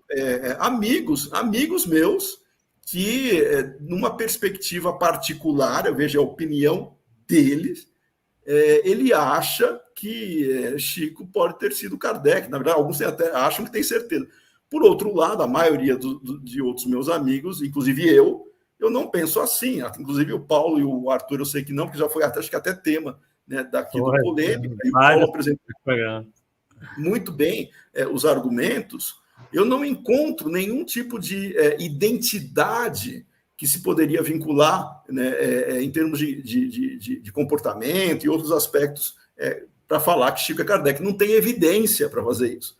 amigos meus que, numa perspectiva particular, eu vejo a opinião deles, ele acha que Chico pode ter sido Kardec. Na verdade, alguns até acham que tem certeza. Por outro lado, a maioria de outros meus amigos, inclusive eu não penso assim. Inclusive o Paulo e o Arthur, eu sei que não, porque já foi acho que até tema, né, daqui do Polêmica. E o Paulo apresentou muito bem os argumentos. Eu não encontro nenhum tipo de identidade que se poderia vincular, né, em termos de comportamento e outros aspectos para falar que Chico é Kardec. Não tem evidência para fazer isso.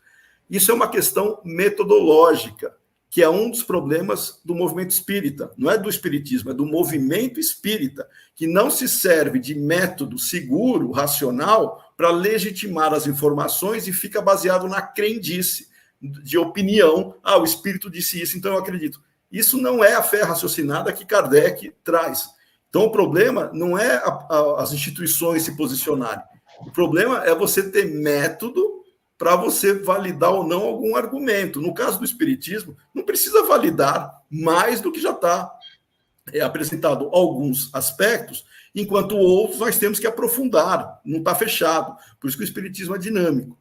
Isso é uma questão metodológica, que é um dos problemas do movimento espírita. Não é do espiritismo, é do movimento espírita, que não se serve de método seguro, racional, para legitimar as informações e fica baseado na crendice, de opinião. O espírito disse isso, então eu acredito. Isso não é a fé raciocinada que Kardec traz. Então o problema não é as instituições se posicionarem. O problema é você ter método para você validar ou não algum argumento. No caso do espiritismo, não precisa validar mais do que já está apresentado alguns aspectos, enquanto outros nós temos que aprofundar, não está fechado. Por isso que o espiritismo é dinâmico.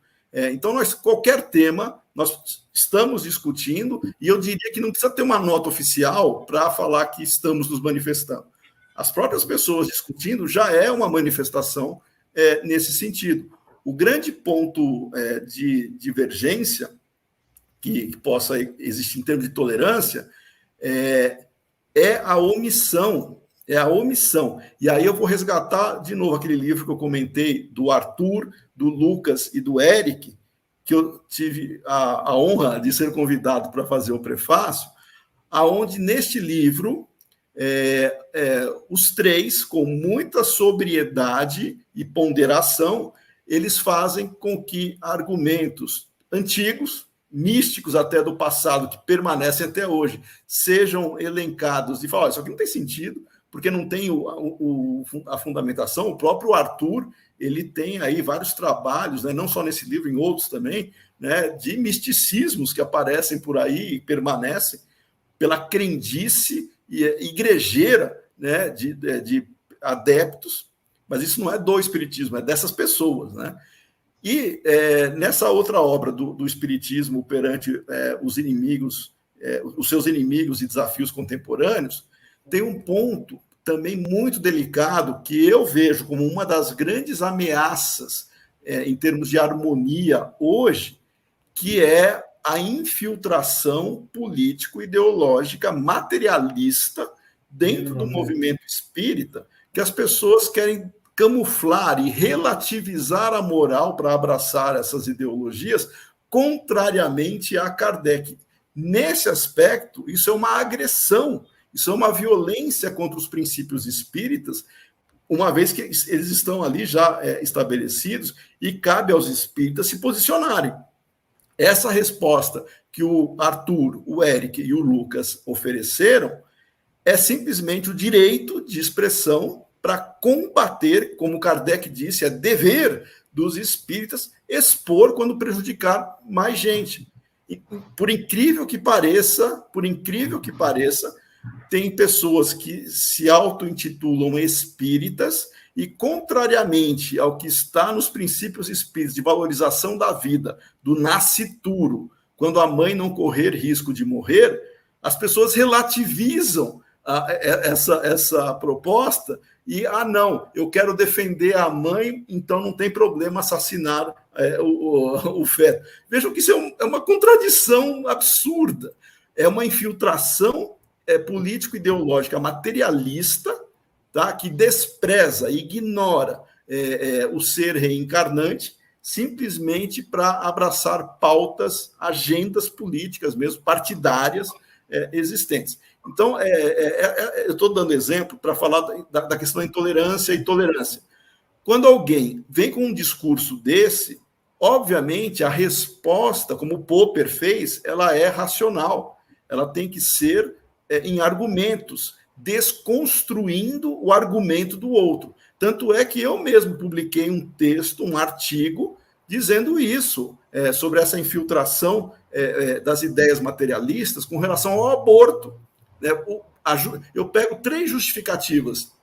Então, qualquer tema, nós estamos discutindo, e eu diria que não precisa ter uma nota oficial para falar que estamos nos manifestando. As próprias pessoas discutindo já é uma manifestação nesse sentido. O grande ponto de divergência que possa existir em termos de tolerância é a omissão. É a omissão. E aí eu vou resgatar de novo aquele livro que eu comentei do Arthur, do Lucas e do Eric, que eu tive a honra de ser convidado para fazer o prefácio, aonde neste livro os três, com muita sobriedade e ponderação, eles fazem com que argumentos antigos, místicos até do passado, que permanecem até hoje, sejam elencados e falar, isso aqui não tem sentido, porque não tem a fundamentação. O próprio Arthur, ele tem aí vários trabalhos, né, não só nesse livro, em outros também, né, de misticismos que aparecem por aí e permanecem pela crendice igrejeira, né, de adeptos. Mas isso não é do espiritismo, é dessas pessoas, né? E nessa outra obra do espiritismo perante os inimigos, os seus inimigos e desafios contemporâneos, tem um ponto também muito delicado que eu vejo como uma das grandes ameaças em termos de harmonia hoje, que é a infiltração político-ideológica materialista dentro do movimento espírita, que as pessoas querem camuflar e relativizar a moral para abraçar essas ideologias, contrariamente a Kardec. Nesse aspecto, isso é uma agressão, isso é uma violência contra os princípios espíritas, uma vez que eles estão ali já estabelecidos e cabe aos espíritas se posicionarem. Essa resposta que o Arthur, o Eric e o Lucas ofereceram é simplesmente o direito de expressão para combater, como Kardec disse, é dever dos espíritas expor quando prejudicar mais gente. E, por incrível que pareça, tem pessoas que se auto-intitulam espíritas e, contrariamente ao que está nos princípios espíritas de valorização da vida, do nascituro, quando a mãe não correr risco de morrer, as pessoas relativizam essa proposta e, não, eu quero defender a mãe, então não tem problema assassinar o feto. Vejam que isso é uma contradição absurda, é uma infiltração político-ideológica materialista, tá, que despreza, ignora o ser reencarnante, simplesmente para abraçar pautas, agendas políticas mesmo, partidárias existentes. Então, eu estou dando exemplo para falar da questão da intolerância e tolerância. Quando alguém vem com um discurso desse, obviamente a resposta, como o Popper fez, ela é racional. Ela tem que ser em argumentos, desconstruindo o argumento do outro. Tanto é que eu mesmo publiquei um texto, um artigo, dizendo isso, sobre essa infiltração das ideias materialistas com relação ao aborto. Eu pego 3 justificativas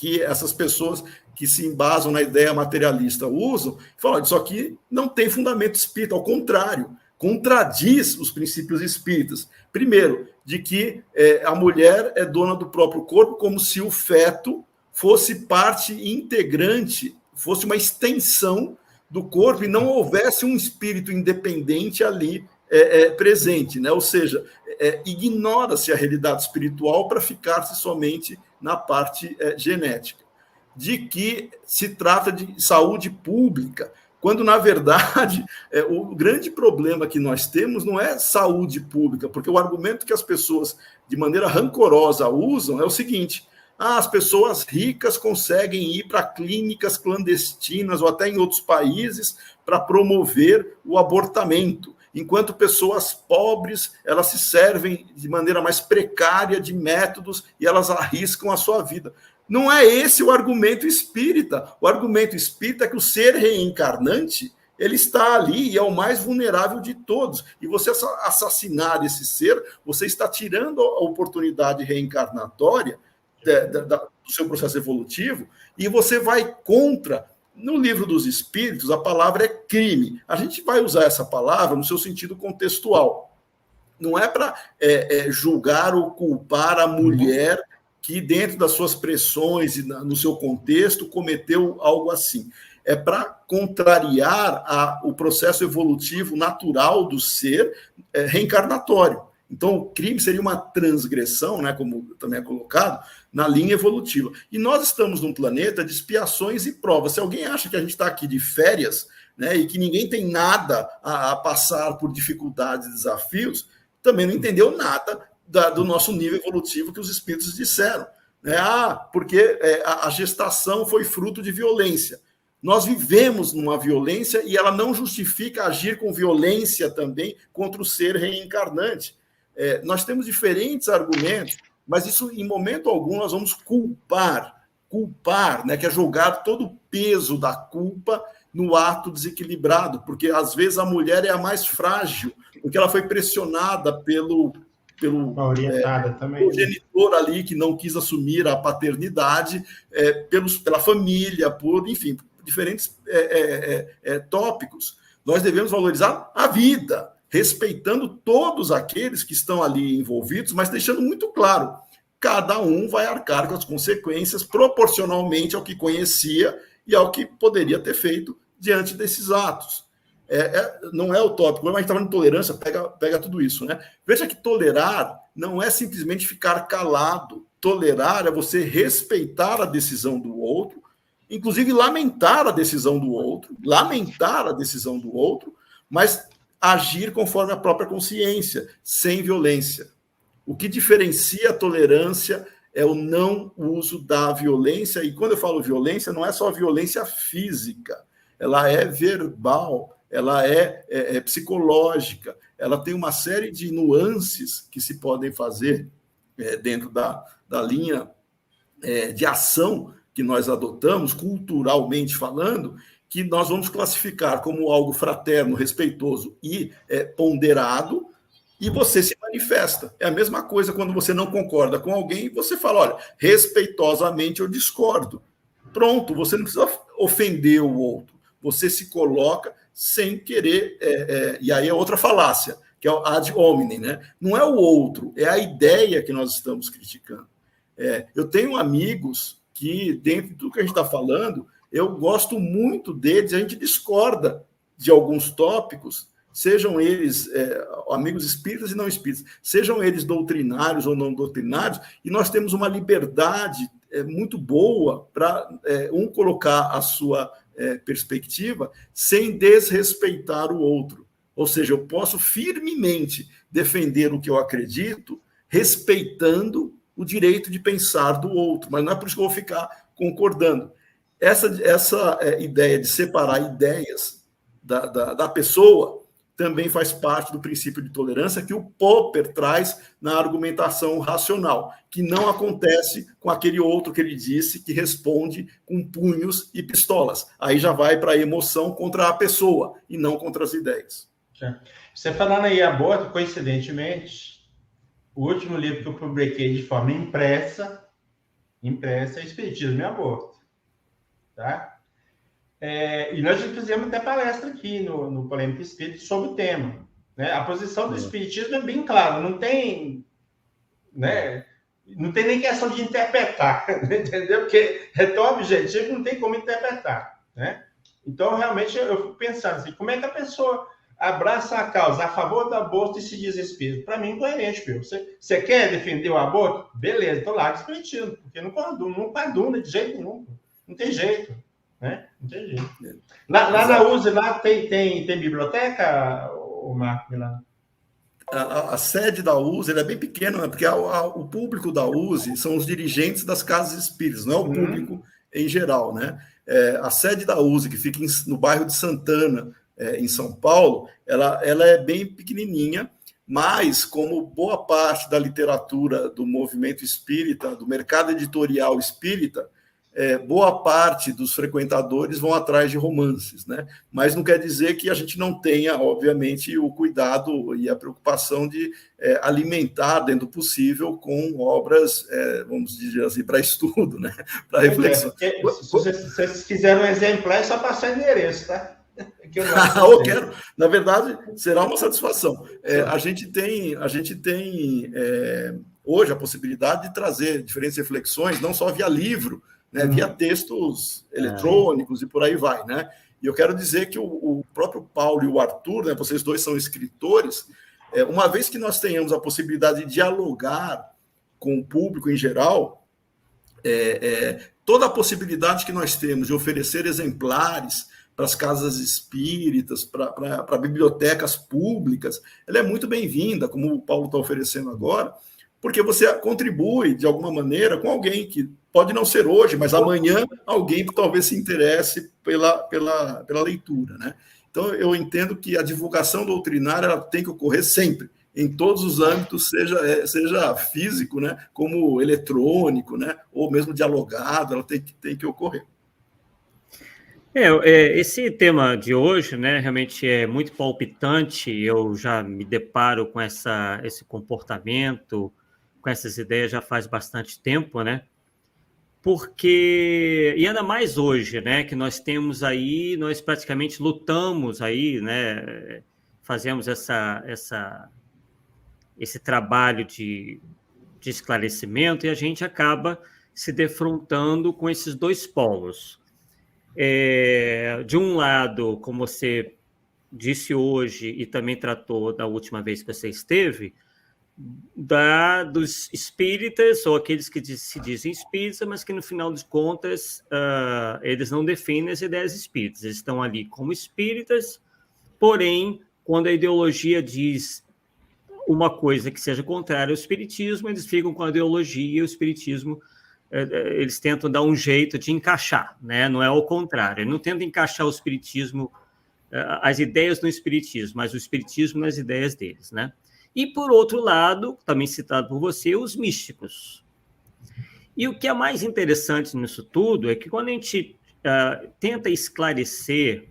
que essas pessoas que se embasam na ideia materialista usam, e falam, isso aqui não tem fundamento espírita, ao contrário, contradiz os princípios espíritas. Primeiro, de que a mulher é dona do próprio corpo, como se o feto fosse parte integrante, fosse uma extensão do corpo e não houvesse um espírito independente ali presente, né? Ou seja, ignora-se a realidade espiritual para ficar-se somente na parte genética. De que se trata de saúde pública, quando, na verdade, o grande problema que nós temos não é saúde pública, porque o argumento que as pessoas, de maneira rancorosa, usam é o seguinte: as pessoas ricas conseguem ir para clínicas clandestinas ou até em outros países para promover o abortamento, enquanto pessoas pobres, elas se servem de maneira mais precária de métodos e elas arriscam a sua vida. Não é esse o argumento espírita. O argumento espírita é que o ser reencarnante, ele está ali e é o mais vulnerável de todos. E você assassinar esse ser, você está tirando a oportunidade reencarnatória do seu processo evolutivo e você vai contra. No Livro dos Espíritos, a palavra é crime. A gente vai usar essa palavra no seu sentido contextual. Não é para julgar ou culpar a mulher que, dentro das suas pressões e no seu contexto, cometeu algo assim. É para contrariar o processo evolutivo natural do ser reencarnatório. Então, o crime seria uma transgressão, né, como também é colocado, na linha evolutiva. E nós estamos num planeta de expiações e provas. Se alguém acha que a gente está aqui de férias, né, e que ninguém tem nada a passar por dificuldades e desafios, também não entendeu nada do nosso nível evolutivo que os espíritos disseram. Né? Porque a gestação foi fruto de violência. Nós vivemos numa violência e ela não justifica agir com violência também contra o ser reencarnante. Nós temos diferentes argumentos, mas isso, em momento algum, nós vamos culpar, né, que é jogar todo o peso da culpa no ato desequilibrado, porque, às vezes, a mulher é a mais frágil, porque ela foi pressionada pelo genitor ali, que não quis assumir a paternidade, pela família, enfim, diferentes tópicos. Nós devemos valorizar a vida, respeitando todos aqueles que estão ali envolvidos, mas deixando muito claro, cada um vai arcar com as consequências proporcionalmente ao que conhecia e ao que poderia ter feito diante desses atos. Não é utópico, mas a gente está falando de tolerância, pega tudo isso, né? Veja que tolerar não é simplesmente ficar calado. Tolerar é você respeitar a decisão do outro, inclusive lamentar a decisão do outro, mas agir conforme a própria consciência, sem violência. O que diferencia a tolerância é o não uso da violência, e quando eu falo violência, não é só violência física, ela é verbal, ela é psicológica, ela tem uma série de nuances que se podem fazer dentro da linha de ação que nós adotamos, culturalmente falando, que nós vamos classificar como algo fraterno, respeitoso e ponderado, e você se manifesta. É a mesma coisa quando você não concorda com alguém, você fala, olha, respeitosamente eu discordo. Pronto, você não precisa ofender o outro. Você se coloca sem querer, e aí é outra falácia, que é o ad hominem, né? Não é o outro, é a ideia que nós estamos criticando. Eu tenho amigos que, dentro do que a gente está falando, eu gosto muito deles, a gente discorda de alguns tópicos, sejam eles amigos espíritas e não espíritas, sejam eles doutrinários ou não doutrinários, e nós temos uma liberdade muito boa para um colocar a sua perspectiva sem desrespeitar o outro. Ou seja, eu posso firmemente defender o que eu acredito, respeitando o direito de pensar do outro, mas não é por isso que eu vou ficar concordando. Essa ideia de separar ideias da pessoa também faz parte do princípio de tolerância que o Popper traz na argumentação racional, que não acontece com aquele outro que ele disse que responde com punhos e pistolas. Aí já vai para a emoção contra a pessoa e não contra as ideias. Você falando aí aborto, coincidentemente, o último livro que eu publiquei de forma impressa é Espiritismo e Aborto. Tá? E nós já fizemos até palestra aqui no Polêmica Espírita sobre o tema. Né? A posição do Espiritismo é bem clara, não tem, né? Não tem nem questão de interpretar, entendeu? Porque é tão objetivo que não tem como interpretar. Né? Então, realmente, eu fico pensando assim, como é que a pessoa abraça a causa a favor do aborto e se diz espírito? Para mim, incoerente, viu? Você quer defender o aborto? Beleza, então larga o espiritismo, porque não coaduna de jeito nenhum. Não tem jeito. Né? Não tem jeito. Lá na USE, lá tem biblioteca, o Marco Milano? A sede da USE é bem pequena, né? Porque o público da USE são os dirigentes das casas espíritas, não é o público em geral. Né? A sede da USE, que fica no bairro de Santana, em São Paulo, ela é bem pequenininha, mas como boa parte da literatura do movimento espírita, do mercado editorial espírita, boa parte dos frequentadores vão atrás de romances, né? Mas não quer dizer que a gente não tenha, obviamente, o cuidado e a preocupação de alimentar, dentro do possível, com obras, vamos dizer assim, para estudo, né? Para reflexão. Se vocês quiserem um exemplar, é só passar endereço, tá? Eu quero. Na verdade, será uma satisfação. A gente tem hoje a possibilidade de trazer diferentes reflexões, não só via livro, né, via textos eletrônicos e por aí vai, né? E eu quero dizer que o próprio Paulo e o Arthur, né, vocês dois são escritores, uma vez que nós tenhamos a possibilidade de dialogar com o público em geral, toda a possibilidade que nós temos de oferecer exemplares para as casas espíritas, para bibliotecas públicas, ela é muito bem-vinda, como o Paulo está oferecendo agora, porque você contribui, de alguma maneira, com alguém que pode não ser hoje, mas amanhã alguém que talvez se interesse pela leitura. Né? Então, eu entendo que a divulgação doutrinária ela tem que ocorrer sempre, em todos os âmbitos, seja físico, né, como eletrônico, né, ou mesmo dialogado, ela tem que ocorrer. Esse tema de hoje, né, realmente é muito palpitante. Eu já me deparo com esse comportamento, com essas ideias já faz bastante tempo, né? Porque, e ainda mais hoje, né, que nós temos aí, nós praticamente lutamos aí, né, fazemos esse trabalho de esclarecimento e a gente acaba se defrontando com esses dois polos. De um lado, como você disse hoje e também tratou da última vez que você esteve, dos espíritas, ou aqueles que se dizem espíritas, mas que no final de contas eles não defendem as ideias espíritas, eles estão ali como espíritas, porém, quando a ideologia diz uma coisa que seja contrária ao espiritismo, eles ficam com a ideologia e o espiritismo eles tentam dar um jeito de encaixar, né? Não é o contrário, eles não tentam encaixar o espiritismo, as ideias no espiritismo, mas o espiritismo nas ideias deles, né? E, por outro lado, também citado por você, os místicos. E o que é mais interessante nisso tudo é que quando a gente tenta esclarecer,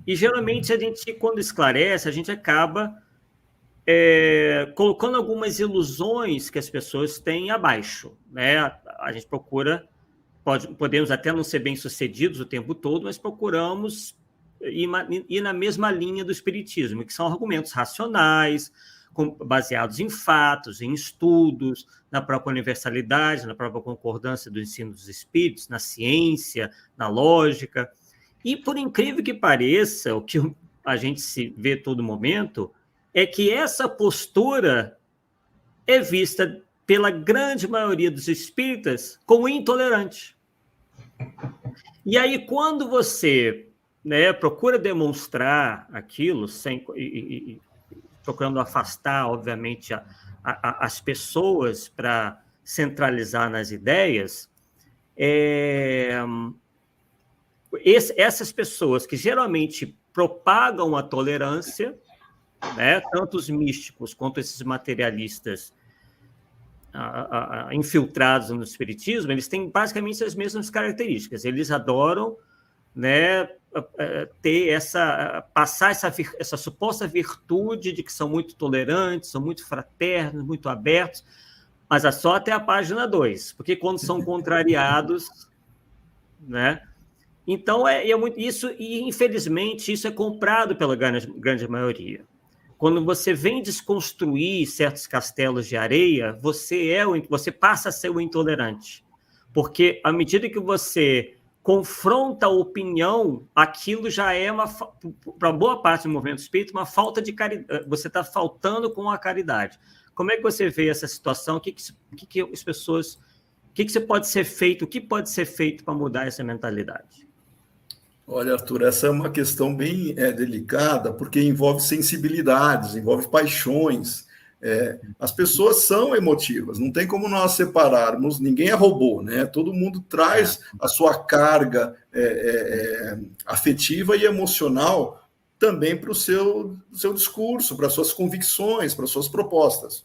e geralmente a gente, quando esclarece, a gente acaba colocando algumas ilusões que as pessoas têm abaixo, né? A gente procura, podemos até não ser bem-sucedidos o tempo todo, mas procuramos ir na mesma linha do espiritismo, que são argumentos racionais, baseados em fatos, em estudos, na própria universalidade, na própria concordância do ensino dos espíritos, na ciência, na lógica. E, por incrível que pareça, o que a gente se vê a todo momento é que essa postura é vista pela grande maioria dos espíritas como intolerante. E aí, quando você, né, procura demonstrar aquilo, procurando afastar, obviamente, as pessoas para centralizar nas ideias, essas pessoas que geralmente propagam a tolerância, né, tanto os místicos quanto esses materialistas infiltrados no espiritismo, eles têm basicamente as mesmas características. Eles adoram, né, passar essa suposta virtude de que são muito tolerantes, são muito fraternos, muito abertos, mas é só até a página 2, porque quando são contrariados, né? Então, muito isso, e infelizmente isso é comprado pela grande maioria. Quando você vem desconstruir certos castelos de areia, você passa a ser o intolerante. Porque, à medida que você confronta a opinião, aquilo já é, para boa parte do movimento espírita, uma falta de caridade. Você está faltando com a caridade. Como é que você vê essa situação? O que as pessoas... O que pode ser feito? O que pode ser feito para mudar essa mentalidade? Olha, Arthur, essa é uma questão bem delicada, porque envolve sensibilidades, envolve paixões. As pessoas são emotivas, não tem como nós separarmos, ninguém é robô, né? Todo mundo traz a sua carga afetiva e emocional também para o seu discurso, para suas convicções, para suas propostas.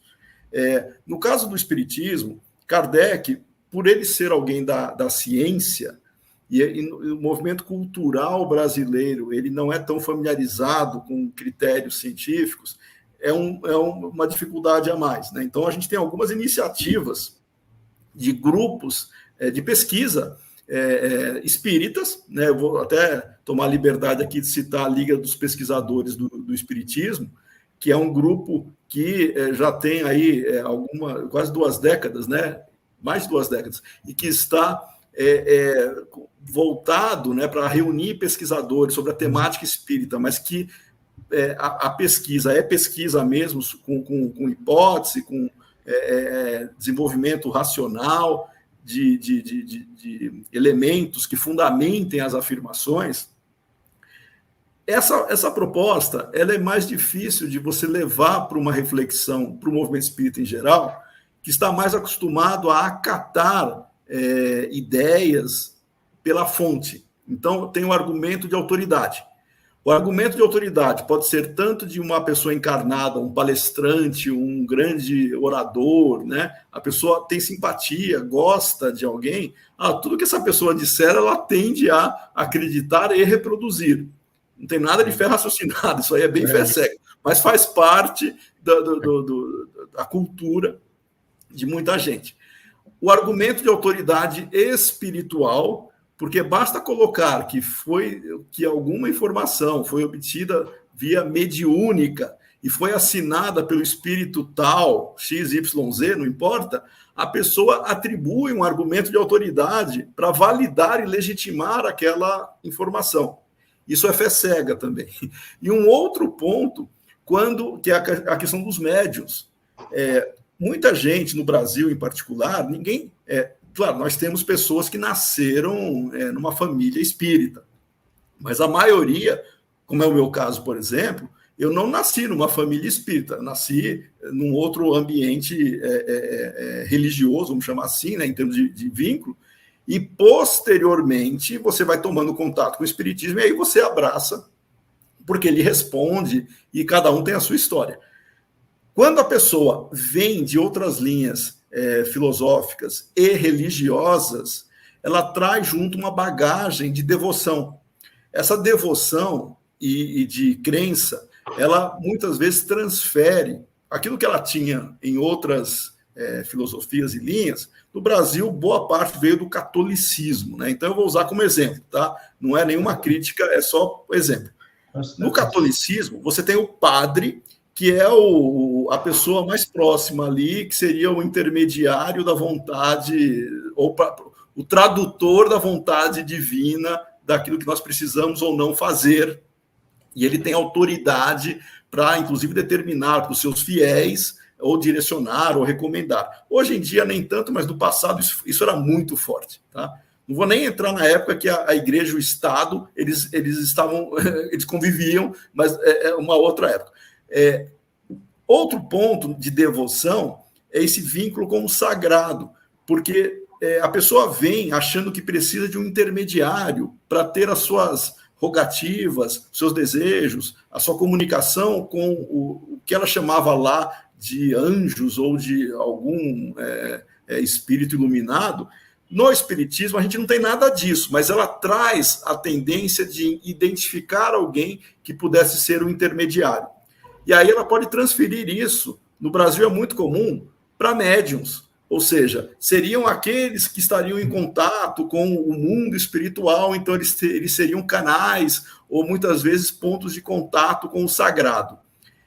No caso do espiritismo, Kardec, por ele ser alguém da ciência, e o movimento cultural brasileiro ele não é tão familiarizado com critérios científicos, uma dificuldade a mais, né? Então, a gente tem algumas iniciativas de grupos de pesquisa espíritas, né? Eu vou até tomar a liberdade aqui de citar a Liga dos Pesquisadores do Espiritismo, que é um grupo que já tem aí quase 2 décadas, né? Mais de 2 décadas, e que está voltado, né, para reunir pesquisadores sobre a temática espírita, mas que a pesquisa é pesquisa mesmo, com hipótese, com desenvolvimento racional de elementos que fundamentem as afirmações. Essa proposta ela é mais difícil de você levar para uma reflexão, para o movimento espírita em geral, que está mais acostumado a acatar ideias pela fonte. Então, tem o argumento de autoridade. O argumento de autoridade pode ser tanto de uma pessoa encarnada, um palestrante, um grande orador, né? A pessoa tem simpatia, gosta de alguém. Tudo que essa pessoa disser, ela tende a acreditar e reproduzir. Não tem nada de fé raciocinada, isso aí é bem fé cega. Mas faz parte da cultura de muita gente. O argumento de autoridade espiritual, porque basta colocar que alguma informação foi obtida via mediúnica e foi assinada pelo espírito tal, XYZ, não importa, a pessoa atribui um argumento de autoridade para validar e legitimar aquela informação. Isso é fé cega também. E um outro ponto, que é a questão dos médiuns. Muita gente, no Brasil em particular, claro, nós temos pessoas que nasceram numa família espírita, mas a maioria, como é o meu caso, por exemplo, eu não nasci numa família espírita, nasci num outro ambiente religioso, vamos chamar assim, né, em termos de vínculo, e posteriormente você vai tomando contato com o espiritismo e aí você abraça, porque ele responde e cada um tem a sua história. Quando a pessoa vem de outras linhas filosóficas e religiosas, ela traz junto uma bagagem de devoção. Essa devoção e de crença ela muitas vezes transfere aquilo que ela tinha em outras filosofias e linhas. No Brasil, boa parte veio do catolicismo, né? Então eu vou usar como exemplo, tá? Não é nenhuma crítica, é só exemplo. No catolicismo, você tem o padre, que é a pessoa mais próxima ali, que seria o intermediário da vontade, ou o tradutor da vontade divina, daquilo que nós precisamos ou não fazer. E ele tem autoridade para, inclusive, determinar para os seus fiéis, ou direcionar, ou recomendar. Hoje em dia, nem tanto, mas no passado isso era muito forte, tá? Não vou nem entrar na época que a igreja e o Estado, eles conviviam, mas é uma outra época. Outro ponto de devoção é esse vínculo com o sagrado, porque a pessoa vem achando que precisa de um intermediário para ter as suas rogativas, seus desejos, a sua comunicação com o que ela chamava lá de anjos ou de algum espírito iluminado. No Espiritismo, a gente não tem nada disso, mas ela traz a tendência de identificar alguém que pudesse ser um intermediário. E aí ela pode transferir isso, no Brasil é muito comum, para médiuns, ou seja, seriam aqueles que estariam em contato com o mundo espiritual, então eles seriam canais, ou muitas vezes pontos de contato com o sagrado.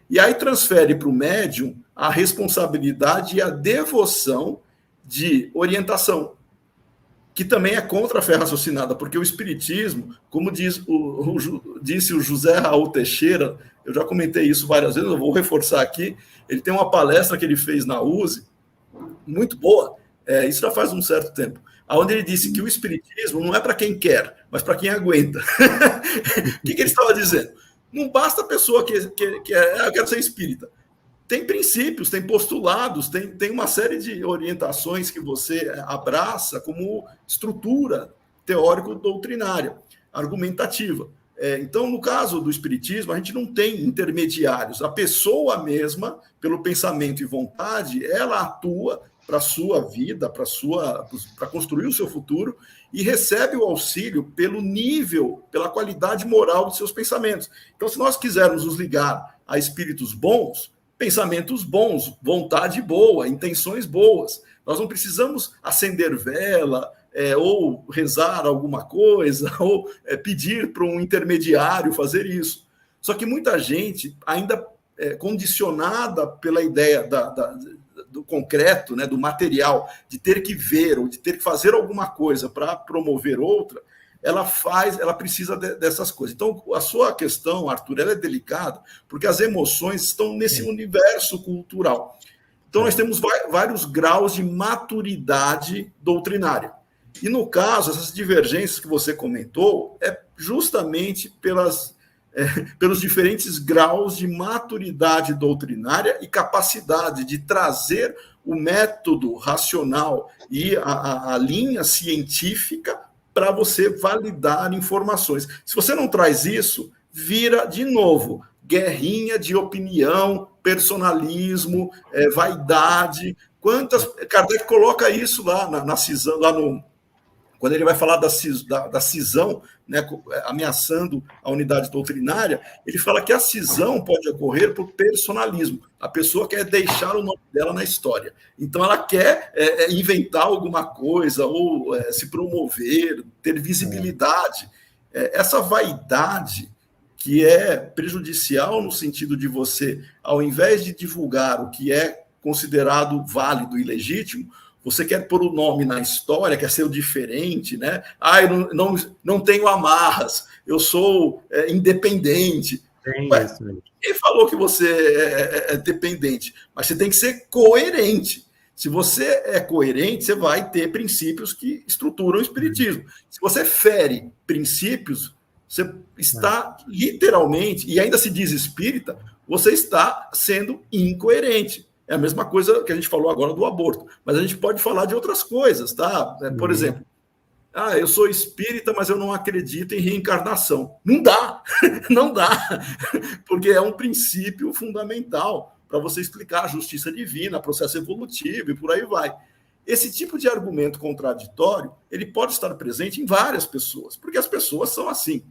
E aí transfere para o médium a responsabilidade e a devoção de orientação, que também é contra a fé raciocinada, porque o Espiritismo, como disse o José Raul Teixeira, eu já comentei isso várias vezes, eu vou reforçar aqui, ele tem uma palestra que ele fez na USE, muito boa, isso já faz um certo tempo, onde ele disse que o Espiritismo não é para quem quer, mas para quem aguenta. O que ele estava dizendo? Não basta a pessoa que eu quero ser espírita. Tem princípios, tem postulados, tem uma série de orientações que você abraça como estrutura teórico-doutrinária, argumentativa. Então, no caso do Espiritismo, a gente não tem intermediários. A pessoa mesma, pelo pensamento e vontade, ela atua para a sua vida, para construir o seu futuro, e recebe o auxílio pelo nível, pela qualidade moral dos seus pensamentos. Então, se nós quisermos nos ligar a espíritos bons, pensamentos bons, vontade boa, intenções boas. Nós não precisamos acender vela, ou rezar alguma coisa, ou pedir para um intermediário fazer isso. Só que muita gente ainda condicionada pela ideia do concreto, né, do material, de ter que ver ou de ter que fazer alguma coisa para promover outra, ela precisa dessas coisas. Então, a sua questão, Arthur, ela é delicada, porque as emoções estão nesse universo cultural. Então, nós temos vários graus de maturidade doutrinária. E, no caso, essas divergências que você comentou é justamente pelos diferentes graus de maturidade doutrinária e capacidade de trazer o método racional e a linha científica para você validar informações. Se você não traz isso, vira, de novo, guerrinha de opinião, personalismo, vaidade. Kardec coloca isso lá na cisão, quando ele vai falar da cisão, né, ameaçando a unidade doutrinária, ele fala que a cisão pode ocorrer por personalismo. A pessoa quer deixar o nome dela na história. Então, ela quer inventar alguma coisa, ou se promover, ter visibilidade. Essa vaidade, que é prejudicial no sentido de você, ao invés de divulgar o que é considerado válido e legítimo, você quer pôr o nome na história, quer ser o diferente, né? Eu não tenho amarras, eu sou independente. Quem falou que você é dependente? Mas você tem que ser coerente. Se você é coerente, você vai ter princípios que estruturam o espiritismo. Se você fere princípios, você está literalmente, e ainda se diz espírita, você está sendo incoerente. É a mesma coisa que a gente falou agora do aborto, mas a gente pode falar de outras coisas, tá? Por exemplo, eu sou espírita, mas eu não acredito em reencarnação. Não dá, não dá, porque é um princípio fundamental para você explicar a justiça divina, processo evolutivo e por aí vai. Esse tipo de argumento contraditório, ele pode estar presente em várias pessoas, porque as pessoas são assim.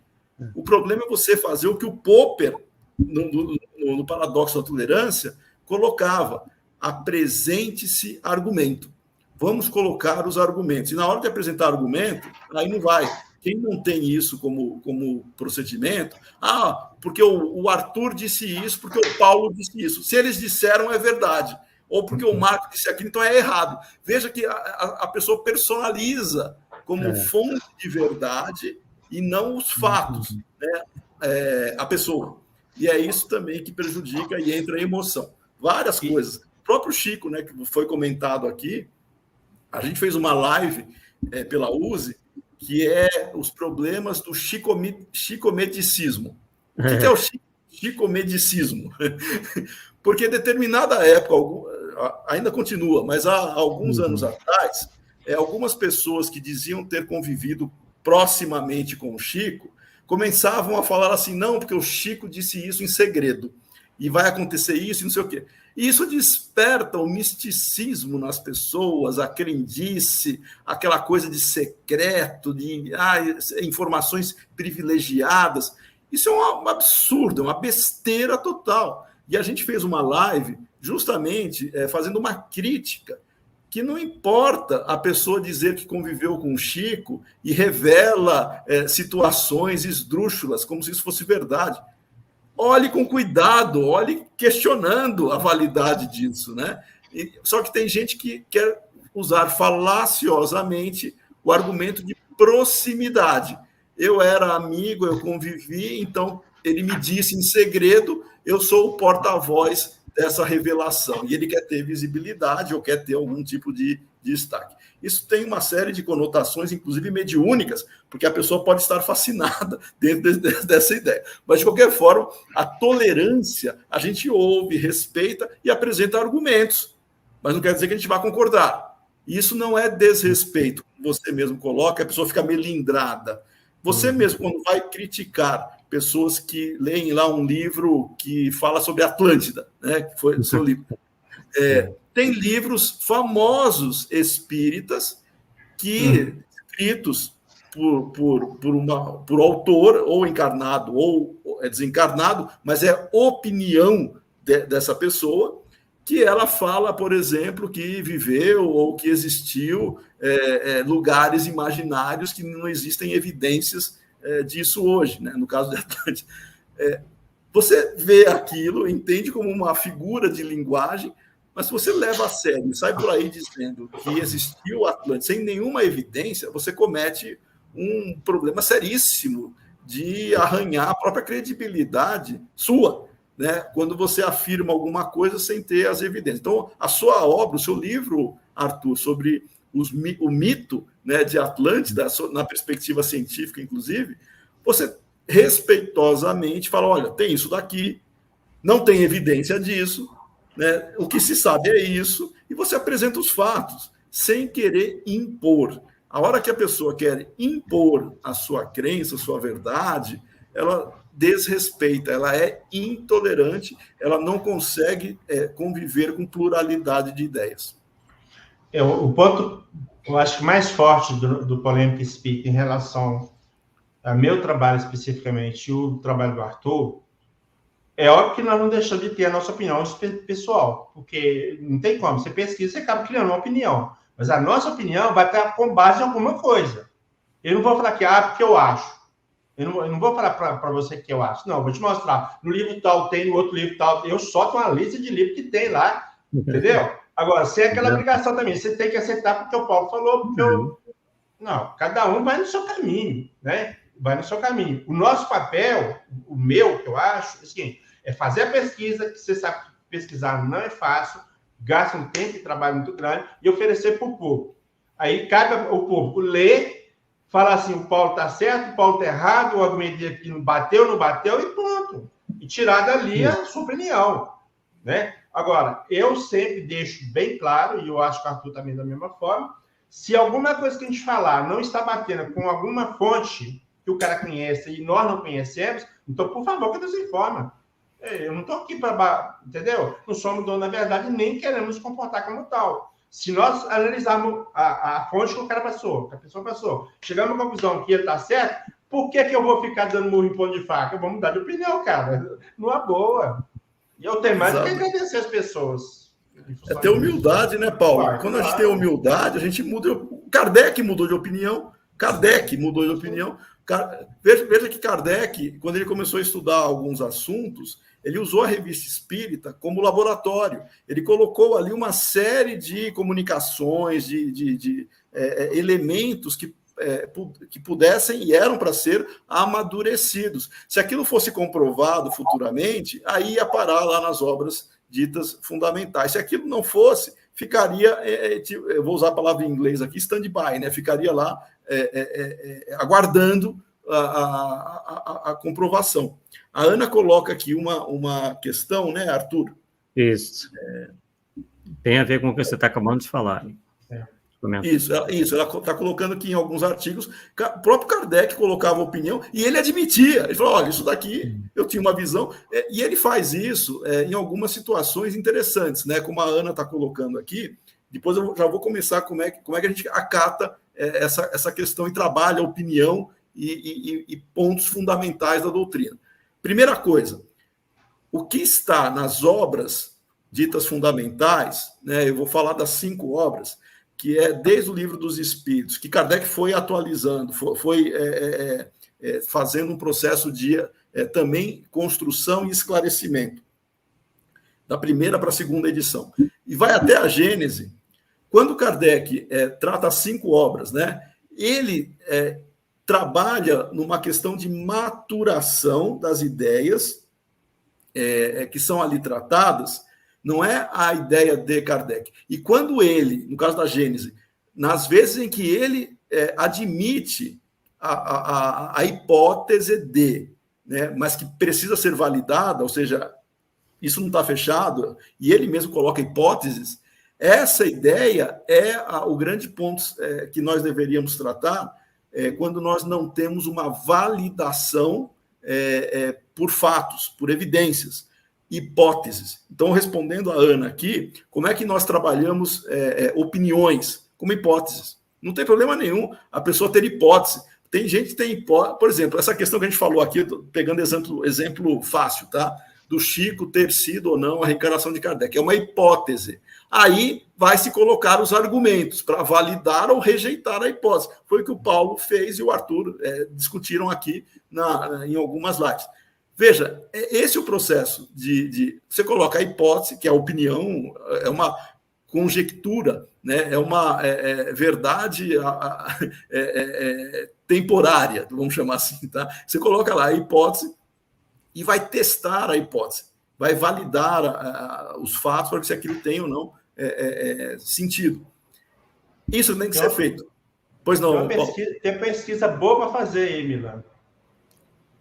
O problema é você fazer o que o Popper, no no Paradoxo da Tolerância, colocava: apresente-se argumento. Vamos colocar os argumentos. E na hora de apresentar argumento, aí não vai. Quem não tem isso como procedimento, porque o Arthur disse isso, porque o Paulo disse isso. Se eles disseram, é verdade. Ou porque o Marco disse aquilo, então é errado. Veja que a pessoa personaliza como fonte de verdade e não os fatos, né? A pessoa. E é isso também que prejudica e entra a emoção. Várias coisas. O próprio Chico, né, que foi comentado aqui, a gente fez uma live pela USE, que é os problemas do chicomedicismo. O que é o chicomedicismo? Porque em determinada época, ainda continua, mas há alguns anos atrás, algumas pessoas que diziam ter convivido proximamente com o Chico começavam a falar assim: não, porque o Chico disse isso em segredo, e vai acontecer isso e não sei o quê. E isso desperta o misticismo nas pessoas, a crendice, aquela coisa de secreto, de informações privilegiadas. Isso é um absurdo, uma besteira total. E a gente fez uma live justamente fazendo uma crítica, que não importa a pessoa dizer que conviveu com o Chico e revela situações esdrúxulas, como se isso fosse verdade. Olhe com cuidado, olhe questionando a validade disso, né? Só que tem gente que quer usar falaciosamente o argumento de proximidade. Eu era amigo, eu convivi, então ele me disse em segredo, eu sou o porta-voz dessa revelação. E ele quer ter visibilidade ou quer ter algum tipo de destaque. Isso tem uma série de conotações, inclusive mediúnicas, porque a pessoa pode estar fascinada dentro dessa ideia. Mas, de qualquer forma, a tolerância, a gente ouve, respeita e apresenta argumentos. Mas não quer dizer que a gente vá concordar. Isso não é desrespeito, como você mesmo coloca, a pessoa fica melindrada. Você mesmo, quando vai criticar pessoas que leem lá um livro que fala sobre Atlântida, né, que foi o seu livro, tem livros famosos espíritas que, escritos por autor, ou encarnado ou desencarnado, mas é opinião dessa pessoa, que ela fala, por exemplo, que viveu ou que existiu lugares imaginários que não existem evidências disso hoje, né? No caso de Atlântida. Você vê aquilo, entende como uma figura de linguagem, mas se você leva a sério e sai por aí dizendo que existiu Atlântida sem nenhuma evidência, você comete um problema seríssimo de arranhar a própria credibilidade sua, né? Quando você afirma alguma coisa sem ter as evidências. Então, a sua obra, o seu livro, Arthur, sobre o mito, né, de Atlântida, na perspectiva científica, inclusive, você respeitosamente fala: olha, tem isso daqui, não tem evidência disso, né? O que se sabe é isso, e você apresenta os fatos, sem querer impor. A hora que a pessoa quer impor a sua crença, a sua verdade, ela desrespeita, ela é intolerante, ela não consegue conviver com pluralidade de ideias. O ponto, eu acho que mais forte do Polemic Speak em relação ao meu trabalho especificamente e o trabalho do Arthur, é óbvio que nós não deixamos de ter a nossa opinião pessoal, porque não tem como, você pesquisa, você acaba criando uma opinião, mas a nossa opinião vai estar com base em alguma coisa. Eu não vou falar que porque eu acho. Eu não vou falar para você que eu acho. Não, eu vou te mostrar. No livro tal tem, no outro livro tal. Eu solto uma lista de livros que tem lá, entendeu? Agora, sem aquela obrigação também. Você tem que aceitar porque o Paulo falou, porque Não, cada um vai no seu caminho, né? Vai no seu caminho. O nosso papel, o meu, que eu acho, é o seguinte, é fazer a pesquisa, que você sabe que pesquisar não é fácil, gasta um tempo e trabalho muito grande, e oferecer para o público. Aí cabe o público ler, falar assim: o Paulo está certo, o Paulo está errado, o argumento aqui não bateu, e pronto. E tirar dali a sua opinião, né? Agora, eu sempre deixo bem claro, e eu acho que o Arthur também da mesma forma, se alguma coisa que a gente falar não está batendo com alguma fonte que o cara conhece e nós não conhecemos, então, por favor, que nos informa. Eu não estou aqui para... Entendeu? Não somos donos da verdade, nem queremos nos comportar como tal. Se nós analisarmos a fonte que o cara passou, que a pessoa passou, chegamos à conclusão que ele está certo, por que eu vou ficar dando murro em ponto de faca? Eu vou mudar de opinião, cara. Numa boa. E eu tenho mais que Exato. agradecer as pessoas. É ter humildade, né, Paulo? Claro, Quando a gente claro. tem humildade, a gente muda. Kardec mudou de opinião. Veja que Kardec, quando ele começou a estudar alguns assuntos, ele usou a revista espírita como laboratório. Ele colocou ali uma série de comunicações, de elementos que pudessem e eram para ser amadurecidos. Se aquilo fosse comprovado futuramente, aí ia parar lá nas obras ditas fundamentais. Se aquilo não fosse, ficaria, eu vou usar a palavra em inglês aqui, stand-by, né? Ficaria lá aguardando a comprovação. A Ana coloca aqui uma questão, né, Arthur? Isso. Tem a ver com o que você está acabando de falar. Isso, ela está colocando aqui em alguns artigos. O próprio Kardec colocava opinião e ele admitia. Ele falou: olha, isso daqui eu tinha uma visão. E ele faz isso em algumas situações interessantes, né? Como a Ana está colocando aqui. Depois eu já vou começar como é que a gente acata essa questão e trabalha a opinião e pontos fundamentais da doutrina. Primeira coisa, o que está nas obras ditas fundamentais, né? Eu vou falar das 5 obras, que é desde o Livro dos Espíritos, que Kardec foi atualizando, foi fazendo um processo de também construção e esclarecimento, da primeira para a segunda edição. E vai até a Gênese. Quando Kardec trata as 5 obras, né, ele trabalha numa questão de maturação das ideias que são ali tratadas. Não é a ideia de Kardec. E quando ele, no caso da Gênese, nas vezes em que ele admite a hipótese de, né, mas que precisa ser validada, ou seja, isso não está fechado, e ele mesmo coloca hipóteses, essa ideia é o grande ponto que nós deveríamos tratar quando nós não temos uma validação por fatos, por evidências. Hipóteses. Então, respondendo a Ana aqui, como é que nós trabalhamos opiniões como hipóteses? Não tem problema nenhum a pessoa ter hipótese. Tem gente que tem hipótese. Por exemplo, essa questão que a gente falou aqui, pegando exemplo fácil, tá? Do Chico ter sido ou não a reencarnação de Kardec. É uma hipótese. Aí vai se colocar os argumentos para validar ou rejeitar a hipótese. Foi o que o Paulo fez e o Arthur discutiram aqui em algumas lives. Veja, esse é o processo de você coloca a hipótese, que é a opinião, é uma conjectura, né? É uma verdade temporária, vamos chamar assim, tá? Você coloca lá a hipótese e vai testar a hipótese, vai validar os fatos para ver se aquilo tem ou não sentido. Isso tem que ser feito. Pois não, tem pesquisa boa para fazer aí, Milano.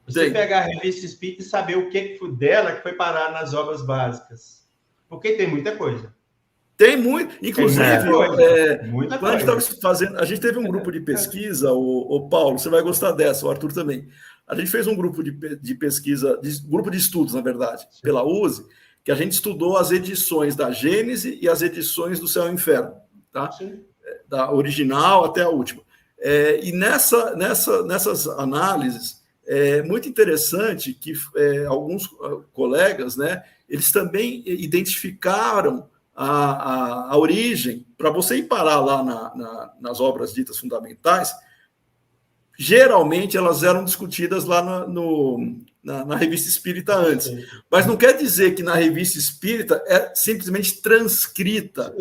Você pegar a revista Espírita e saber o que foi dela que foi parar nas obras básicas. Porque tem muita coisa. Tem muito. Inclusive, muita quando a gente estava fazendo. A gente teve um grupo de pesquisa, o Paulo, você vai gostar dessa, o Arthur também. A gente fez um grupo de pesquisa, grupo de estudos, na verdade, pela USE, que a gente estudou as edições da Gênese e as edições do Céu e Inferno, tá? Da original até a última. E nessas análises, é muito interessante que alguns colegas, né, eles também identificaram a origem, para você ir parar lá nas obras ditas fundamentais, geralmente elas eram discutidas lá na Revista Espírita antes. Mas não quer dizer que na Revista Espírita é simplesmente transcrita.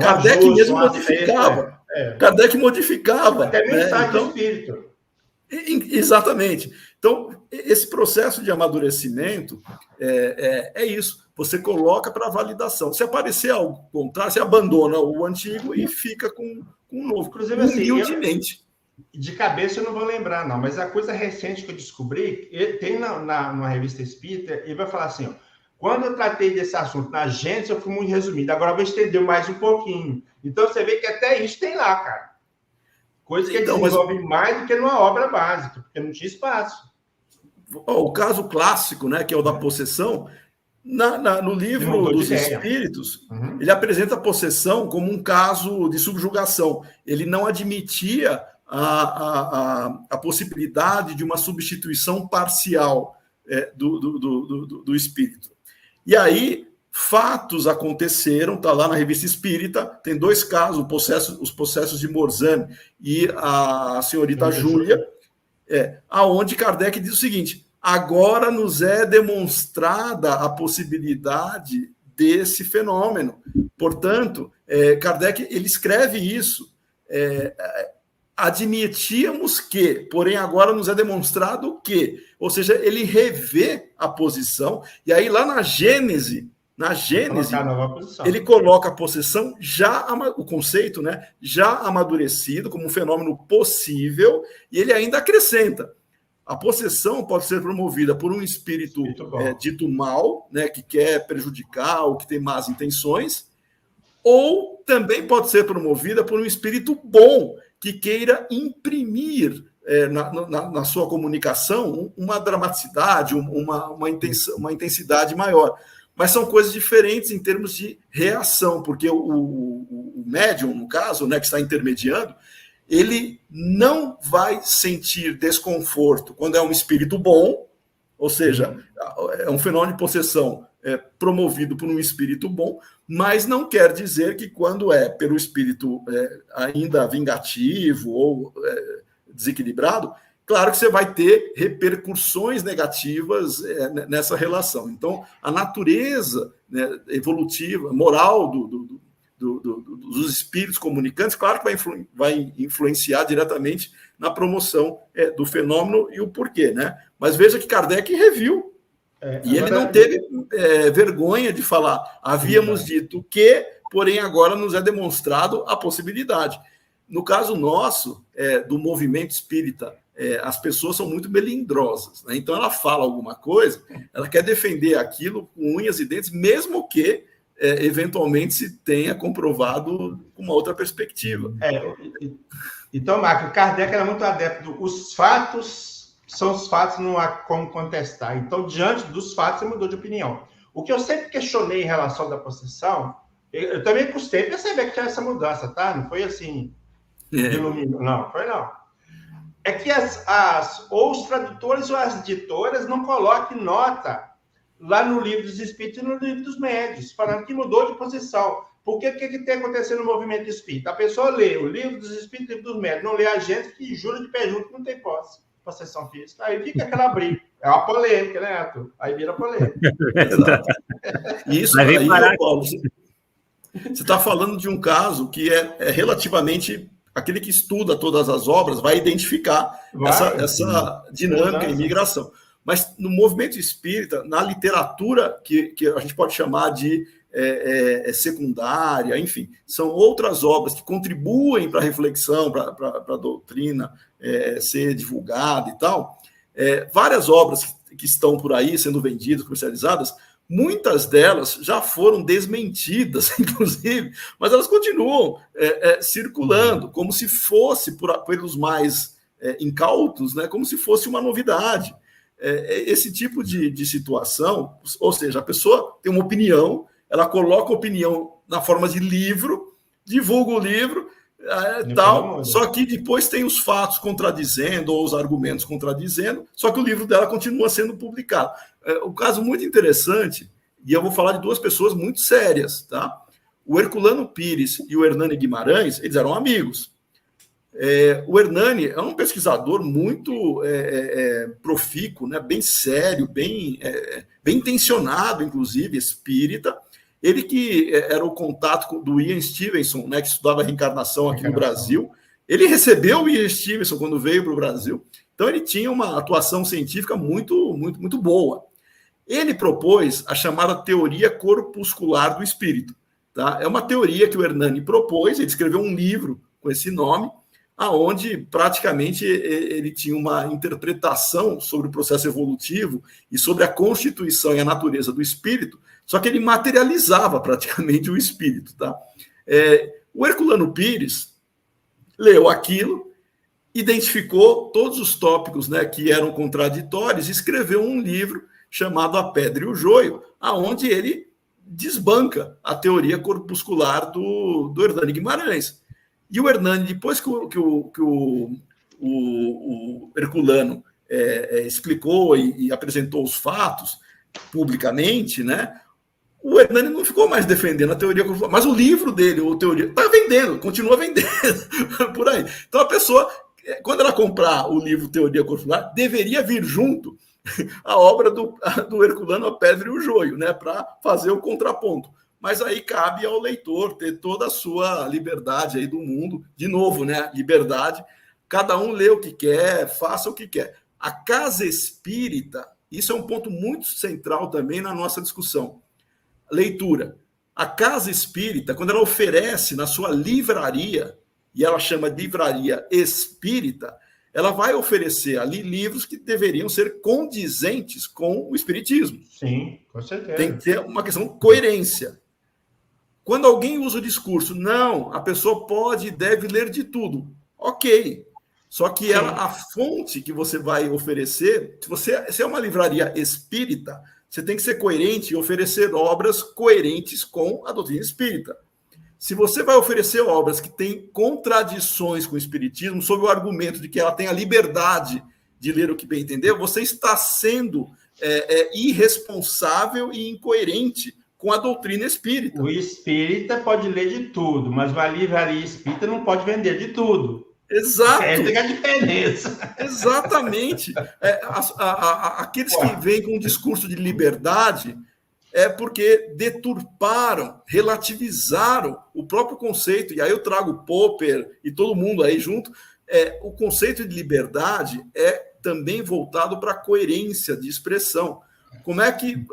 Kardec mesmo modificava. Kardec modificava. Até mensagem então, do Espírito. Exatamente. Então, esse processo de amadurecimento é isso. Você coloca para validação. Se aparecer algo contrário, você abandona o antigo e fica com um novo. Inclusive, assim, humildemente. De cabeça eu não vou lembrar, não, mas a coisa recente que eu descobri, tem numa revista Espírita, ele vai falar assim, ó, quando eu tratei desse assunto na Gênese, eu fui muito resumido, agora eu vou estender mais um pouquinho. Então, você vê que até isso tem lá, cara. Coisa que desenvolve mais do que numa obra básica, porque não tinha espaço. O caso clássico, né, que é o da possessão, no livro dos Espíritos, ele apresenta a possessão como um caso de subjugação. Ele não admitia a possibilidade de uma substituição parcial do espírito. E aí, fatos aconteceram, está lá na Revista Espírita, tem 2 casos, os processos de Morzani e a senhorita Júlia, aonde Kardec diz o seguinte: agora nos é demonstrada a possibilidade desse fenômeno. Portanto, Kardec ele escreve isso. Admitíamos que, porém agora nos é demonstrado que, ou seja, ele revê a posição, e aí lá na Gênese, ele coloca a possessão o conceito, né, já amadurecido como um fenômeno possível, e ele ainda acrescenta: a possessão pode ser promovida por um espírito dito mal, né, que quer prejudicar ou que tem más intenções, ou também pode ser promovida por um espírito bom, que queira imprimir na sua comunicação uma dramaticidade, uma intensidade maior. Mas são coisas diferentes em termos de reação, porque o médium, no caso, né, que está intermediando, ele não vai sentir desconforto quando é um espírito bom, ou seja, é um fenômeno de possessão promovido por um espírito bom, mas não quer dizer que quando é pelo espírito ainda vingativo ou desequilibrado, claro que você vai ter repercussões negativas nessa relação. Então, a natureza, né, evolutiva, moral dos espíritos comunicantes, claro que vai influenciar diretamente na promoção do fenômeno e o porquê, né? Mas veja que Kardec reviu. E ele não teve vergonha de falar: havíamos dito que, porém agora nos é demonstrado a possibilidade. No caso nosso, do movimento espírita, as pessoas são muito melindrosas, né? Então ela fala alguma coisa, ela quer defender aquilo com unhas e dentes, mesmo que eventualmente se tenha comprovado com uma outra perspectiva. Então, Marco, Kardec era muito adepto os fatos são os fatos, não há como contestar. Então, diante dos fatos, você mudou de opinião. O que eu sempre questionei em relação da possessão, eu também custei perceber que tinha essa mudança, tá? Não foi assim, não, foi não. É que ou os tradutores ou as editoras não coloquem nota lá no Livro dos Espíritos e no Livro dos Médios, falando que mudou de posição. Porque o que tem acontecido no movimento espírita? A pessoa lê o Livro dos Espíritos e o Livro dos Médios, não lê a gente que jura de pé junto que não tem possessão física. Aí fica aquela briga. É uma polêmica, né, Arthur? Aí vira polêmica. Exato. Isso aí, Paulo, você está falando de um caso que é relativamente... Aquele que estuda todas as obras vai identificar essa dinâmica e migração. Mas no movimento espírita, na literatura que a gente pode chamar de secundária, enfim, são outras obras que contribuem para a reflexão, para a doutrina ser divulgada e tal. Várias obras que estão por aí sendo vendidas, comercializadas, muitas delas já foram desmentidas, inclusive, mas elas continuam circulando, como se fosse, pelos mais incautos, né, como se fosse uma novidade. Esse tipo de situação, ou seja, a pessoa tem uma opinião, ela coloca a opinião na forma de livro, divulga o livro, tal, só que depois tem os fatos contradizendo, ou os argumentos contradizendo, só que o livro dela continua sendo publicado. Um caso muito interessante, e eu vou falar de duas pessoas muito sérias, tá? O Herculano Pires e o Hernani Guimarães, eles eram amigos. O Hernani é um pesquisador muito profícuo, né? Bem sério, bem intencionado, inclusive, espírita. Ele que era o contato do Ian Stevenson, né, que estudava reencarnação aqui no Brasil. Ele recebeu o Ian Stevenson quando veio para o Brasil. Então, ele tinha uma atuação científica muito, muito, muito boa. Ele propôs a chamada teoria corpuscular do espírito. Tá? É uma teoria que o Hernani propôs, ele escreveu um livro com esse nome, aonde praticamente ele tinha uma interpretação sobre o processo evolutivo e sobre a constituição e a natureza do espírito, só que ele materializava praticamente o espírito. Tá? O Herculano Pires leu aquilo, identificou todos os tópicos, né, que eram contraditórios e escreveu um livro chamado A Pedra e o Joio, aonde ele desbanca a teoria corpuscular do Hernani Guimarães. E o Hernani, depois que o Herculano explicou e apresentou os fatos publicamente, né, o Hernani não ficou mais defendendo a teoria corporal, mas o livro dele, o teoria, está vendendo, continua vendendo por aí. Então a pessoa, quando ela comprar o livro Teoria Corporal, deveria vir junto a obra do Herculano, A Pedra e o Joio, né, para fazer o contraponto. Mas aí cabe ao leitor ter toda a sua liberdade aí do mundo, de novo, né, liberdade, cada um lê o que quer, faça o que quer. A casa espírita, isso é um ponto muito central também na nossa discussão. Leitura. A casa espírita, quando ela oferece na sua livraria, e ela chama de livraria espírita, ela vai oferecer ali livros que deveriam ser condizentes com o espiritismo. Sim, com certeza. Tem que ter uma questão de coerência. Quando alguém usa o discurso, não, a pessoa pode e deve ler de tudo. Ok. Só que a fonte que você vai oferecer, se é uma livraria espírita, você tem que ser coerente e oferecer obras coerentes com a doutrina espírita. Se você vai oferecer obras que têm contradições com o espiritismo, sob o argumento de que ela tem a liberdade de ler o que bem entender, você está sendo irresponsável e incoerente com a doutrina espírita. O espírita pode ler de tudo, mas uma livraria espírita não pode vender de tudo. Exato. Essa é a diferença. Exatamente. Aqueles que vêm com um discurso de liberdade é porque deturparam, relativizaram o próprio conceito, e aí eu trago Popper e todo mundo aí junto, o conceito de liberdade é também voltado para a coerência de expressão. Como é que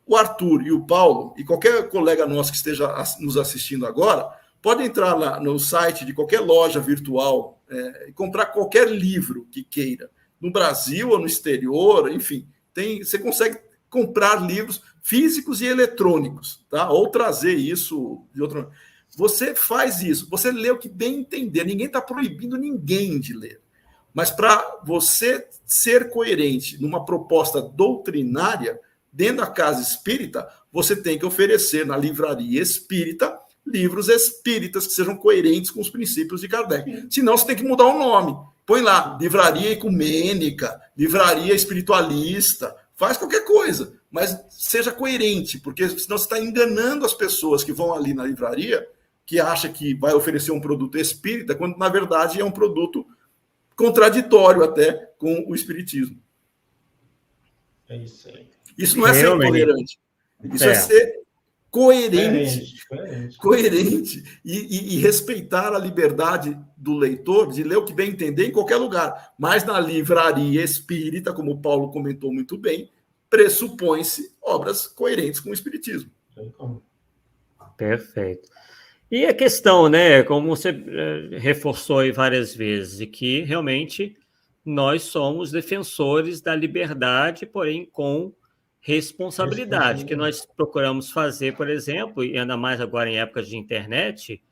o Arthur e o Paulo, e qualquer colega nosso que esteja nos assistindo agora, pode entrar lá no site de qualquer loja virtual e comprar qualquer livro que queira, no Brasil ou no exterior, enfim, você consegue comprar livros físicos e eletrônicos, tá? Ou trazer isso de outra maneira. Você faz isso, você lê o que bem entender, ninguém está proibindo ninguém de ler. Mas para você ser coerente numa proposta doutrinária, dentro da casa espírita, você tem que oferecer na livraria espírita livros espíritas que sejam coerentes com os princípios de Kardec. Senão, você tem que mudar o nome. Põe lá, livraria ecumênica, livraria espiritualista, faz qualquer coisa, mas seja coerente, porque senão você está enganando as pessoas que vão ali na livraria, que acha que vai oferecer um produto espírita, quando, na verdade, é um produto contraditório até com o espiritismo. É isso aí. Isso não é ser intolerante. Isso é ser coerente e respeitar a liberdade do leitor de ler o que bem entender em qualquer lugar. Mas na livraria espírita, como o Paulo comentou muito bem, pressupõe-se obras coerentes com o espiritismo. Perfeito. E a questão, né, como você reforçou aí várias vezes, de que realmente nós somos defensores da liberdade, porém com responsabilidade, que nós procuramos fazer, por exemplo, e ainda mais agora em épocas de internet,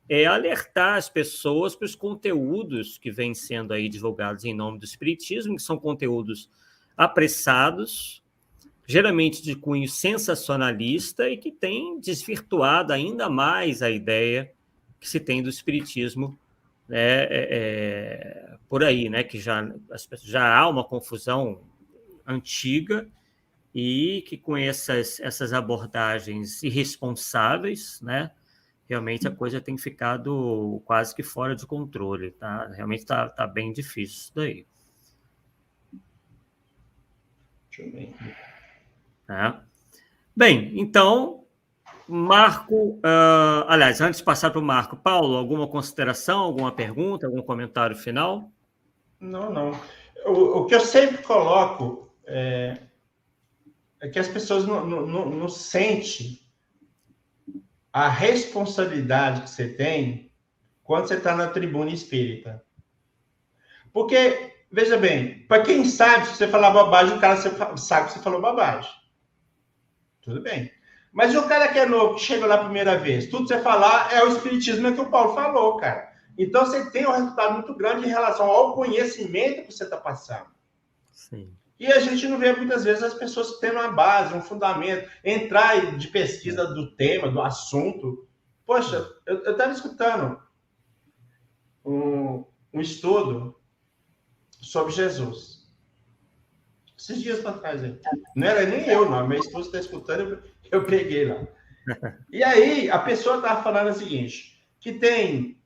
é alertar as pessoas para os conteúdos que vêm sendo aí divulgados em nome do espiritismo, que são conteúdos apressados, geralmente de cunho sensacionalista e que têm desvirtuado ainda mais a ideia que se tem do espiritismo, né, por aí, né, que já há uma confusão antiga e que com essas abordagens irresponsáveis, né, realmente a coisa tem ficado quase que fora de controle, tá? Realmente tá bem difícil isso daí. Deixa eu ver. Bem, então, Marco, aliás, antes de passar para o Marco, Paulo, alguma consideração, alguma pergunta, algum comentário final? Não. O que eu sempre coloco é que as pessoas não sentem a responsabilidade que você tem quando você está na tribuna espírita. Porque, veja bem, para quem sabe, se você falar bobagem, o cara sabe que você falou bobagem. Tudo bem. Mas o cara que é novo, que chega lá a primeira vez, tudo que você falar é o espiritismo que o Paulo falou, cara. Então, você tem um resultado muito grande em relação ao conhecimento que você está passando. Sim. E a gente não vê muitas vezes as pessoas tendo uma base, um fundamento, entrar de pesquisa do tema, do assunto. Poxa, eu estava escutando um estudo sobre Jesus. Esses dias para trás aí. Não era nem eu, não. Minha esposa está escutando. Eu peguei lá. E aí, a pessoa estava falando o seguinte, que tem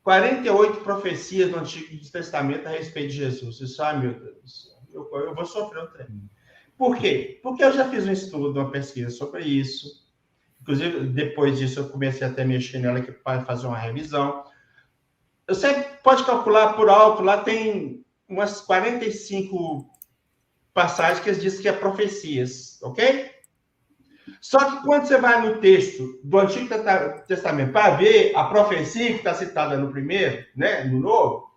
48 profecias no Antigo Testamento a respeito de Jesus. Isso, meu Deus, eu vou sofrer um trem. Por quê? Porque eu já fiz um estudo, uma pesquisa sobre isso. Inclusive, depois disso, eu comecei até a mexer nela para fazer uma revisão. Você pode calcular por alto, lá tem umas 45 passagens que dizem que é profecias, ok? Só que quando você vai no texto do Antigo Testamento para ver a profecia que está citada no primeiro, né, no Novo,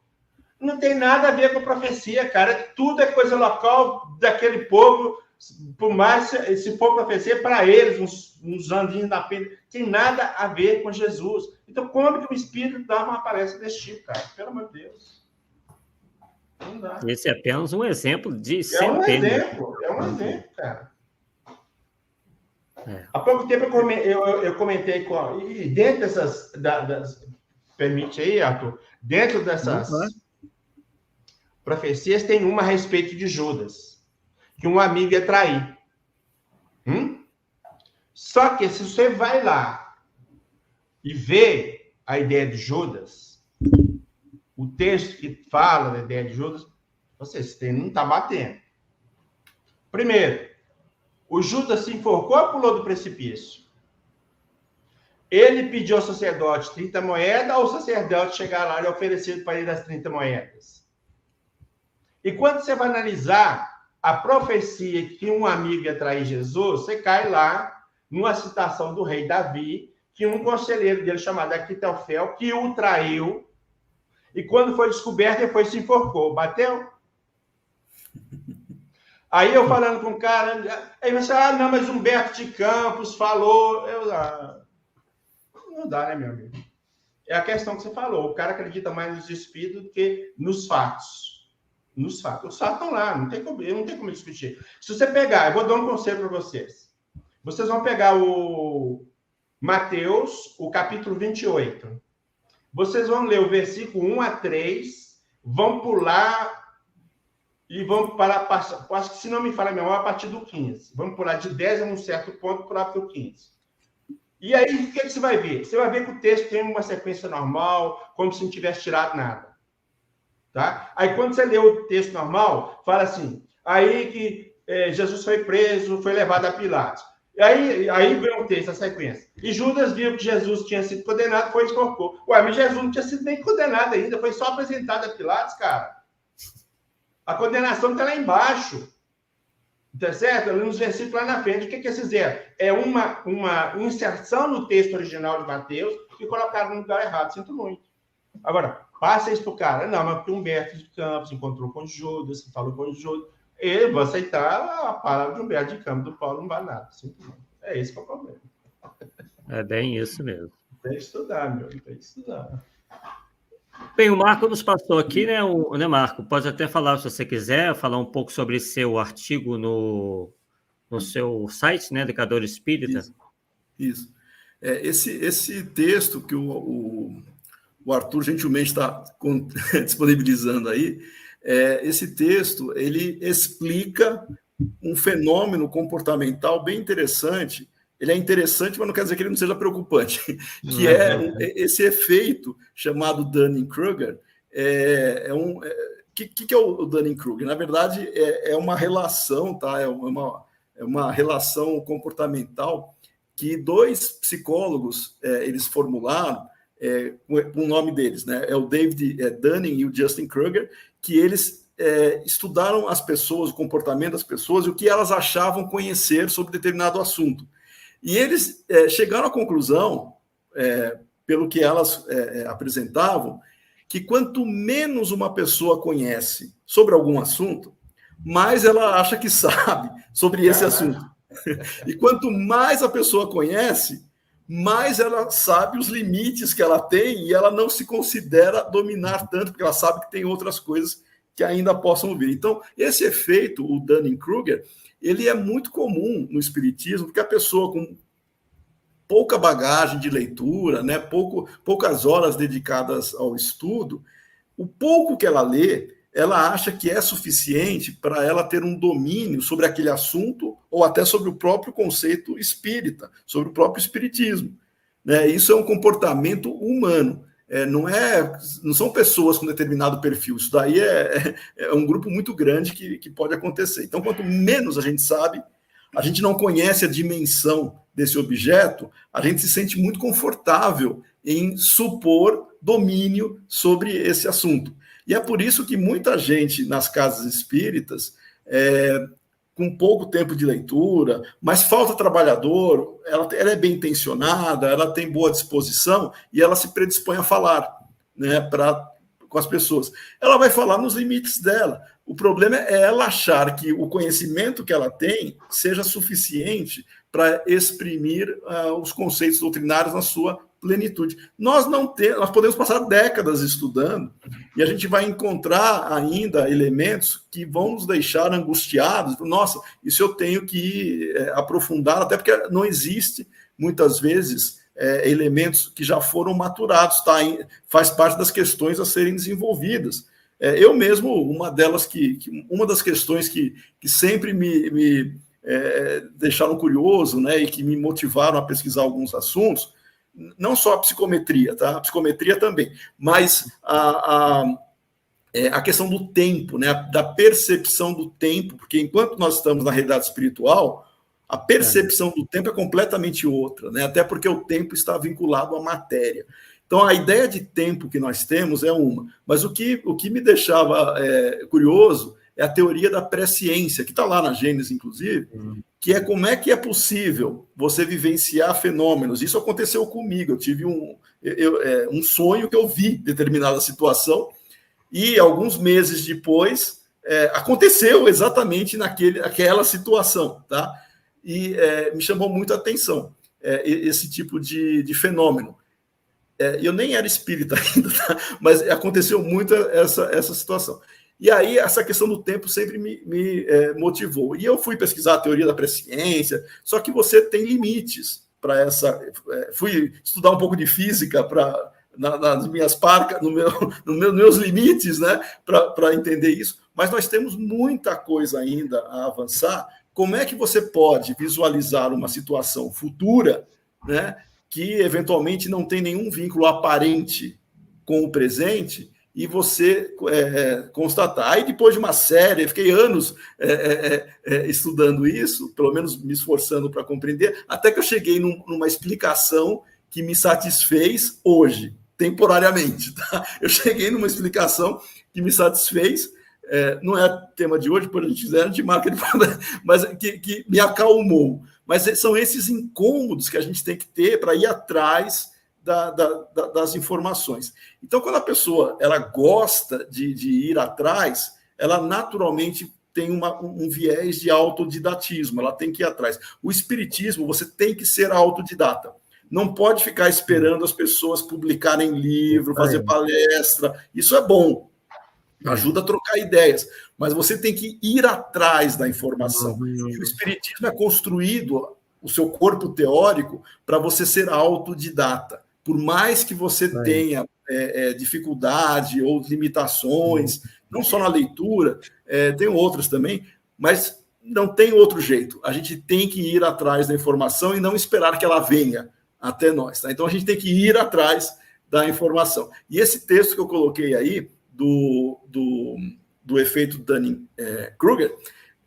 não tem nada a ver com profecia, cara. Tudo é coisa local daquele povo, por mais se for profecia para eles, uns andinhos na pena, tem nada a ver com Jesus. Então, como que o Espírito dá uma aparência desse tipo, cara? Pelo amor de Deus. Não dá. Esse é apenas um exemplo de centenas. É um exemplo, cara. Há pouco tempo eu comentei com... E dentro dessas... permite aí, Arthur? Dentro dessas profecias, tem uma a respeito de Judas, que um amigo ia trair. Só que se você vai lá e vê a ideia de Judas, o texto que fala da ideia de Judas, você não está batendo. Primeiro, o Judas se enforcou ou pulou do precipício? Ele pediu ao sacerdote 30 moedas, ou o sacerdote chegar lá e oferecer para ele as 30 moedas? E quando você vai analisar a profecia que um amigo ia trair Jesus, você cai lá numa citação do rei Davi, que um conselheiro dele chamado Aquitofel, que o traiu, e quando foi descoberto, ele foi se enforcou. Bateu? Aí eu falando com o cara, aí você fala, não, mas Humberto de Campos falou. Não dá, né, meu amigo? É a questão que você falou. O cara acredita mais nos espíritos do que nos fatos. Nos fatos. Os fatos estão lá, não tem como discutir. Se você pegar, eu vou dar um conselho para vocês. Vocês vão pegar o Mateus, o capítulo 28. Vocês vão ler o versículo 1 a 3, vão pular e vamos para, acho que se não me falha a memória, a partir do 15. Vamos pular de 10 a um certo ponto, pular para o 15. E aí, o que você vai ver? Você vai ver que o texto tem uma sequência normal, como se não tivesse tirado nada. Tá? Aí, quando você lê o texto normal, fala assim, aí que Jesus foi preso, foi levado a Pilatos. E aí vem o texto, a sequência. E Judas viu que Jesus tinha sido condenado, foi e enforcou. Ué, mas Jesus não tinha sido nem condenado ainda, foi só apresentado a Pilatos, cara. A condenação está lá embaixo. Tá certo? Nos versículos lá na frente. O que eles fizeram? É uma inserção no texto original de Mateus e colocaram no lugar errado. Sinto muito. Agora, passa isso para o cara. Não, mas porque Humberto de Campos encontrou com Judas, falou com Judas. Eu vou aceitar a palavra de Humberto de Campos, do Paulo não vai nada. Sinto muito. É esse que é o problema. É bem isso mesmo. Tem que estudar, meu. Tem que estudar. Bem, o Marco nos passou aqui, né, Marco? Pode até falar, se você quiser, falar um pouco sobre seu artigo no seu site, né, Educador Espírita. Isso. Esse texto que o Arthur gentilmente está disponibilizando aí, esse texto, ele explica um fenômeno comportamental bem interessante. Ele é interessante, mas não quer dizer que ele não seja preocupante, que esse efeito chamado Dunning-Kruger. Que é o Dunning-Kruger? Na verdade, é uma relação, tá? É uma relação comportamental que dois psicólogos eles formularam com o nome deles, né? É o David Dunning e o Justin Kruger, que eles estudaram as pessoas, o comportamento das pessoas e o que elas achavam conhecer sobre determinado assunto. E eles chegaram à conclusão, pelo que elas apresentavam, que quanto menos uma pessoa conhece sobre algum assunto, mais ela acha que sabe sobre esse assunto. E quanto mais a pessoa conhece, mais ela sabe os limites que ela tem e ela não se considera dominar tanto, porque ela sabe que tem outras coisas que ainda possam vir. Então, esse efeito, o Dunning-Kruger, ele é muito comum no espiritismo, porque a pessoa com pouca bagagem de leitura, né, poucas horas dedicadas ao estudo, o pouco que ela lê, ela acha que é suficiente para ela ter um domínio sobre aquele assunto ou até sobre o próprio conceito espírita, sobre o próprio espiritismo. Né? Isso é um comportamento humano. Não são pessoas com determinado perfil. Isso daí é um grupo muito grande que pode acontecer. Então, quanto menos a gente sabe, a gente não conhece a dimensão desse objeto, a gente se sente muito confortável em supor domínio sobre esse assunto. E é por isso que muita gente nas casas espíritas, com pouco tempo de leitura, mas falta trabalhador, ela é bem intencionada, ela tem boa disposição e ela se predispõe a falar, né, com as pessoas. Ela vai falar nos limites dela. O problema é ela achar que o conhecimento que ela tem seja suficiente para exprimir os conceitos doutrinários na sua plenitude. Nós podemos passar décadas estudando e a gente vai encontrar ainda elementos que vão nos deixar angustiados. Nossa, isso eu tenho que aprofundar, até porque não existe, muitas vezes, elementos que já foram maturados, tá? Faz parte das questões a serem desenvolvidas. Eu mesmo, uma das questões que sempre me deixaram curioso, né, e que me motivaram a pesquisar alguns assuntos, não só a psicometria, tá? A psicometria também, mas a questão do tempo, né? Da percepção do tempo, porque enquanto nós estamos na realidade espiritual, a percepção do tempo é completamente outra, né? Até porque o tempo está vinculado à matéria. Então, a ideia de tempo que nós temos é uma, mas o que me deixava curioso é a teoria da presciência, que está lá na Gênesis, inclusive, que é como é que é possível você vivenciar fenômenos. Isso aconteceu comigo, eu tive um sonho que eu vi determinada situação, e alguns meses depois aconteceu exatamente naquela situação, tá? E me chamou muito a atenção esse tipo de fenômeno. Eu nem era espírita ainda, tá? Mas aconteceu muito essa situação. E aí, essa questão do tempo sempre me motivou. E eu fui pesquisar a teoria da presciência, só que você tem limites para essa. Fui estudar um pouco de física nas minhas parcas, nos meus limites, né, para entender isso. Mas nós temos muita coisa ainda a avançar. Como é que você pode visualizar uma situação futura, né, que eventualmente não tem nenhum vínculo aparente com o presente, e você constatar. Aí, depois de uma série, fiquei anos estudando isso, pelo menos me esforçando para compreender, até que eu cheguei numa explicação que me satisfez hoje, temporariamente. Tá? Eu cheguei numa explicação que me satisfez, não é tema de hoje, por a gente marca, mas que me acalmou. Mas são esses incômodos que a gente tem que ter para ir atrás das informações. Então, quando a pessoa ela gosta de ir atrás, ela naturalmente tem um viés de autodidatismo, ela tem que ir atrás. O espiritismo, você tem que ser autodidata. Não pode ficar esperando as pessoas publicarem livro, fazer palestra. Isso é bom, ajuda a trocar ideias, mas você tem que ir atrás da informação. E o espiritismo é construído, o seu corpo teórico, para você ser autodidata. Por mais que você tenha dificuldade ou limitações, não só na leitura, tem outras também, mas não tem outro jeito. A gente tem que ir atrás da informação e não esperar que ela venha até nós. Tá? Então, a gente tem que ir atrás da informação. E esse texto que eu coloquei aí, do efeito Dunning-Kruger,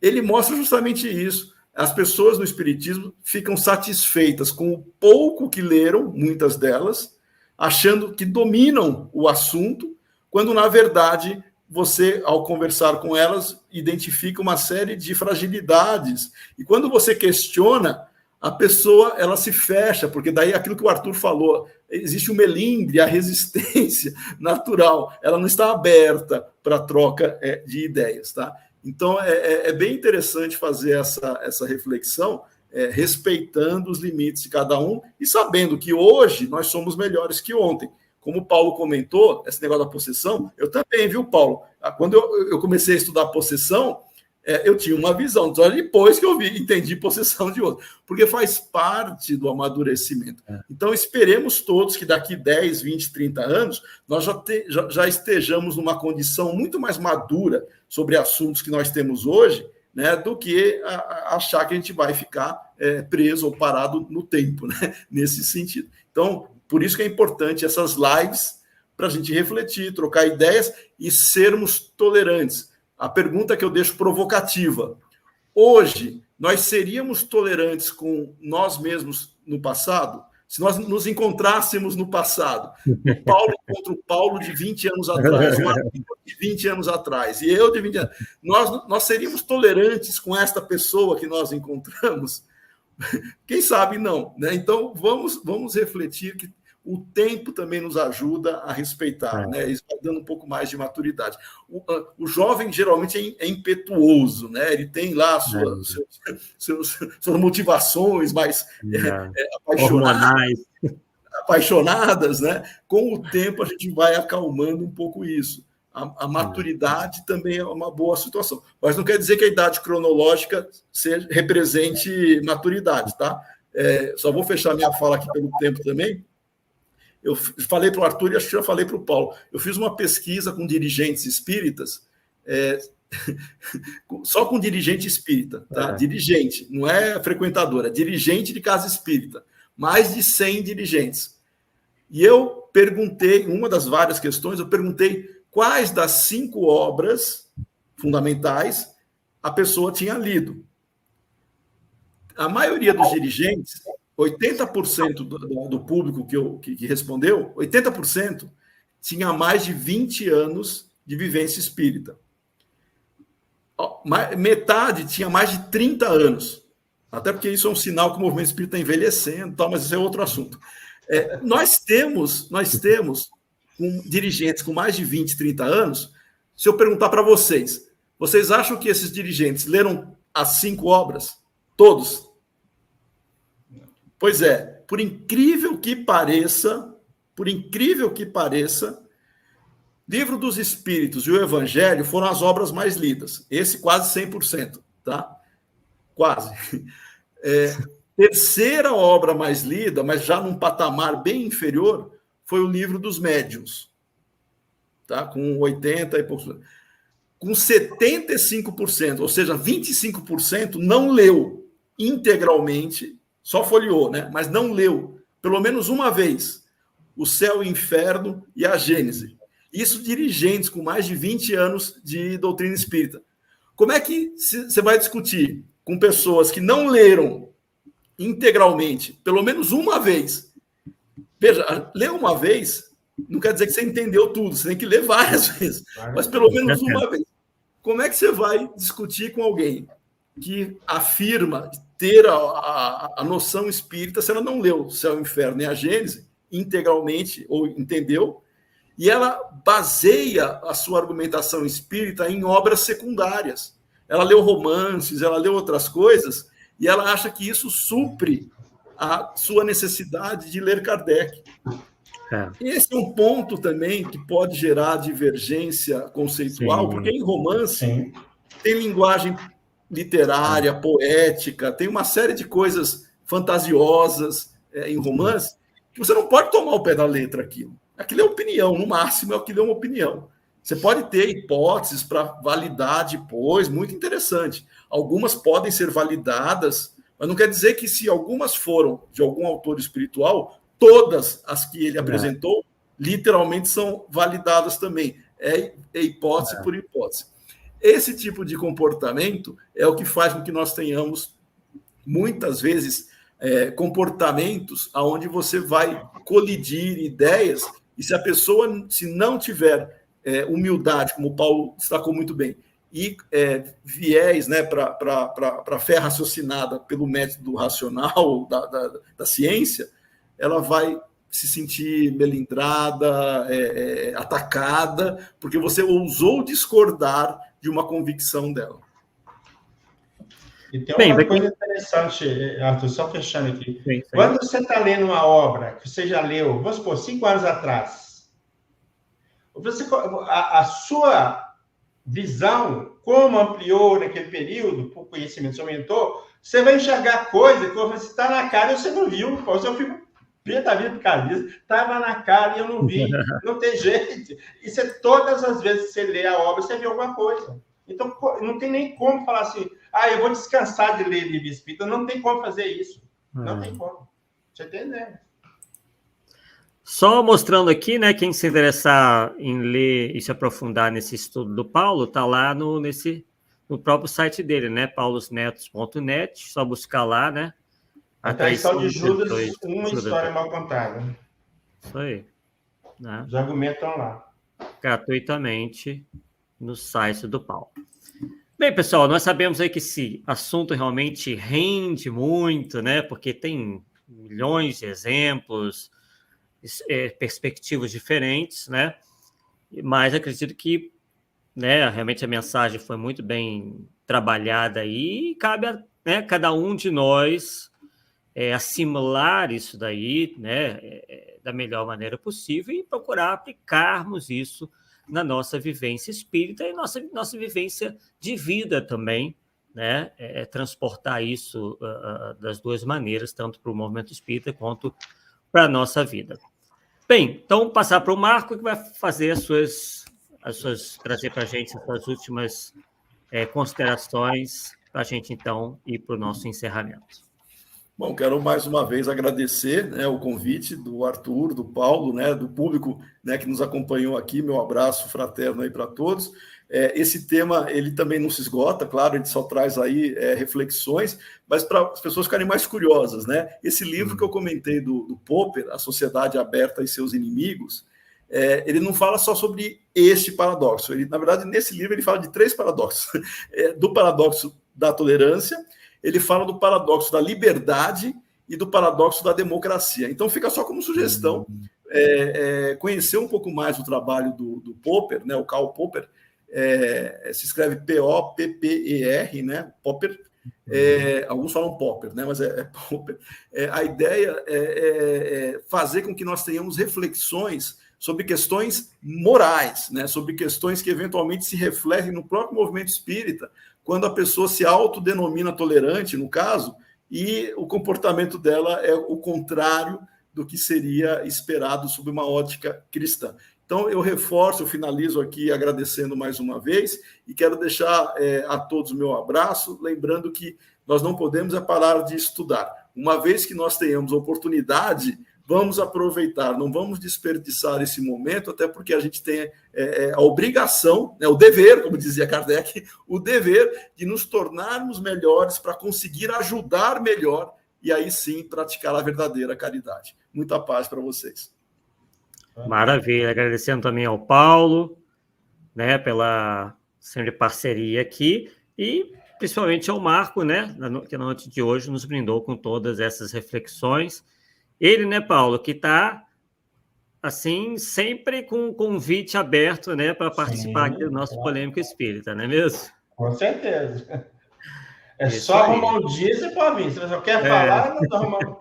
ele mostra justamente isso. As pessoas no espiritismo ficam satisfeitas com o pouco que leram, muitas delas, achando que dominam o assunto, quando, na verdade, você, ao conversar com elas, identifica uma série de fragilidades. E quando você questiona, a pessoa ela se fecha, porque daí aquilo que o Arthur falou, existe o melindre, a resistência natural, ela não está aberta para troca de ideias, tá? Então, é bem interessante fazer essa reflexão, respeitando os limites de cada um e sabendo que hoje nós somos melhores que ontem. Como o Paulo comentou, esse negócio da possessão, eu também, viu, Paulo? Quando eu comecei a estudar possessão, eu tinha uma visão, só depois que eu entendi possessão de outro, porque faz parte do amadurecimento. Então, esperemos todos que daqui 10, 20, 30 anos, nós já estejamos numa condição muito mais madura sobre assuntos que nós temos hoje, né, do que achar que a gente vai ficar preso ou parado no tempo, né, nesse sentido. Então, por isso que é importante essas lives, para a gente refletir, trocar ideias e sermos tolerantes. A pergunta que eu deixo provocativa. Hoje, nós seríamos tolerantes com nós mesmos no passado? Se nós nos encontrássemos no passado, o Paulo contra o Paulo de 20 anos atrás, o Arthur de 20 anos atrás, e eu de 20 anos, nós seríamos tolerantes com esta pessoa que nós encontramos? Quem sabe não, né? Então, vamos refletir que o tempo também nos ajuda a respeitar, né? Isso vai dando um pouco mais de maturidade. O jovem geralmente é impetuoso, né? Ele tem lá suas motivações mais apaixonadas, né? Com o tempo a gente vai acalmando um pouco isso. A maturidade também é uma boa situação. Mas não quer dizer que a idade cronológica represente maturidade, tá? Só vou fechar minha fala aqui pelo tempo também. Eu falei para o Arthur e acho que já falei para o Paulo. Eu fiz uma pesquisa com dirigentes espíritas, só com dirigente espírita, tá? Dirigente, não é frequentadora, dirigente de casa espírita. Mais de 100 dirigentes. E eu perguntei, uma das várias questões, eu perguntei quais das 5 obras fundamentais a pessoa tinha lido. A maioria dos dirigentes, 80% do público que respondeu, 80% tinha mais de 20 anos de vivência espírita. Metade tinha mais de 30 anos. Até porque isso é um sinal que o movimento espírita está envelhecendo, mas isso é outro assunto. Nós temos dirigentes com mais de 20, 30 anos. Se eu perguntar para vocês acham que esses dirigentes leram as 5 obras? Todos? Pois é, por incrível que pareça, Livro dos Espíritos e o Evangelho foram as obras mais lidas. Esse quase 100%, tá? Quase. Terceira obra mais lida, mas já num patamar bem inferior, foi o Livro dos Médiuns, tá? Com 80 e poucos. Com 75%, ou seja, 25% não leu integralmente, só folheou, né? Mas não leu, pelo menos uma vez, O Céu e o Inferno e a Gênese. Isso dirigentes com mais de 20 anos de doutrina espírita. Como é que você vai discutir com pessoas que não leram integralmente, pelo menos uma vez? Veja, ler uma vez não quer dizer que você entendeu tudo, você tem que ler várias vezes, mas pelo menos uma vez. Como é que você vai discutir com alguém que afirma ter a noção espírita se ela não leu O Céu e o Inferno e a Gênese integralmente, ou entendeu, e ela baseia a sua argumentação espírita em obras secundárias? Ela leu romances, ela leu outras coisas, e ela acha que isso supre a sua necessidade de ler Kardec. Esse é um ponto também que pode gerar divergência conceitual, porque em romance tem linguagem literária, poética, tem uma série de coisas fantasiosas em romance, que você não pode tomar o pé da letra aquilo. Aquilo é opinião, no máximo aquilo é uma opinião. Você pode ter hipóteses para validar depois, muito interessante. Algumas podem ser validadas, mas não quer dizer que se algumas foram de algum autor espiritual, todas as que ele apresentou, literalmente são validadas também. É hipótese por hipótese. Esse tipo de comportamento é o que faz com que nós tenhamos, muitas vezes, comportamentos onde você vai colidir ideias, e se a pessoa, se não tiver humildade, como o Paulo destacou muito bem, e viés, né, para a fé raciocinada pelo método racional da ciência, ela vai se sentir melindrada, atacada, porque você ousou discordar de uma convicção dela. E tem uma coisa interessante, Arthur, só fechando aqui. Sim. Quando você está lendo uma obra que você já leu, vamos supor, 5 anos atrás, a sua visão, como ampliou naquele período, por conhecimento do seu mentor, você vai enxergar coisa que você está na cara e você não viu. Você eu fico pé da vida por causa disso. Estava na cara e eu não vi. Não tem jeito. E você, todas as vezes que você lê a obra, você vê alguma coisa. Então, não tem nem como falar assim, eu vou descansar de ler livro espírita. Não tem como fazer isso. Não tem como. Você entendeu? Só mostrando aqui, né, quem se interessar em ler e se aprofundar nesse estudo do Paulo, está lá no próprio site dele, né, paulosnetos.net, só buscar lá, né? A traição de Judas, uma história mal contada. Isso aí. Né? Os argumentos estão lá. Gratuitamente no site do Paulo. Bem, pessoal, nós sabemos aí que esse assunto realmente rende muito, né, porque tem milhões de exemplos, perspectivas diferentes, né? Mas acredito que, né, realmente a mensagem foi muito bem trabalhada aí e cabe a, né, cada um de nós assimilar isso daí, né, da melhor maneira possível e procurar aplicarmos isso na nossa vivência espírita e nossa vivência de vida também, né? Transportar isso das duas maneiras, tanto para o movimento espírita quanto para a nossa vida. Bem, então passar para o Marco, que vai fazer trazer para a gente as suas últimas considerações, para a gente, então, ir para o nosso encerramento. Bom, quero mais uma vez agradecer, né, o convite do Arthur, do Paulo, né, do público, né, que nos acompanhou aqui. Meu abraço fraterno aí para todos. Esse tema, ele também não se esgota, claro, a gente só traz aí reflexões, mas para as pessoas ficarem mais curiosas, né? Esse livro que eu comentei do Popper, A Sociedade Aberta e Seus Inimigos, ele não fala só sobre este paradoxo. Na verdade, nesse livro ele fala de 3 paradoxos. Do paradoxo da tolerância, ele fala do paradoxo da liberdade e do paradoxo da democracia. Então fica só como sugestão conhecer um pouco mais o trabalho do Popper, né? O Karl Popper. Se escreve P-O-P-P-E-R, né? Popper. Alguns falam Popper, né? Mas é Popper. A ideia é fazer com que nós tenhamos reflexões sobre questões morais, né? Sobre questões que eventualmente se refletem no próprio movimento espírita, quando a pessoa se autodenomina tolerante, no caso, e o comportamento dela é o contrário do que seria esperado sob uma ótica cristã. Então, eu reforço, eu finalizo aqui agradecendo mais uma vez e quero deixar a todos o meu abraço, lembrando que nós não podemos parar de estudar. Uma vez que nós tenhamos oportunidade, vamos aproveitar, não vamos desperdiçar esse momento, até porque a gente tem a obrigação, né, o dever, como dizia Kardec, o dever de nos tornarmos melhores para conseguir ajudar melhor e aí sim praticar a verdadeira caridade. Muita paz para vocês. Maravilha, agradecendo também ao Paulo, né, pela sempre parceria aqui, e principalmente ao Marco, né, que na noite de hoje nos brindou com todas essas reflexões. Ele, né, Paulo, que está, assim, sempre com um convite aberto, né, para participar aqui do nosso Polêmica Espírita, não é mesmo? Com certeza. Isso só aí. Arrumar um dia, você pode vir. Se você só quer falar, não arrumar.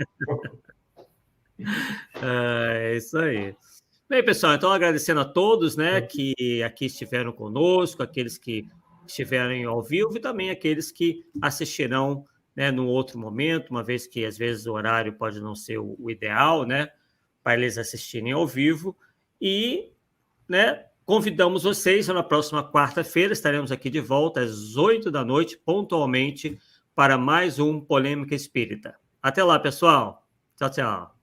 É isso aí. Bem, pessoal, então agradecendo a todos, né, que aqui estiveram conosco, aqueles que estiveram ao vivo e também aqueles que assistirão, né, no outro momento, uma vez que às vezes o horário pode não ser o ideal, né, para eles assistirem ao vivo. E, né, convidamos vocês, na próxima quarta-feira estaremos aqui de volta às 20h, pontualmente, para mais um Polêmica Espírita. Até lá, pessoal. Tchau, tchau.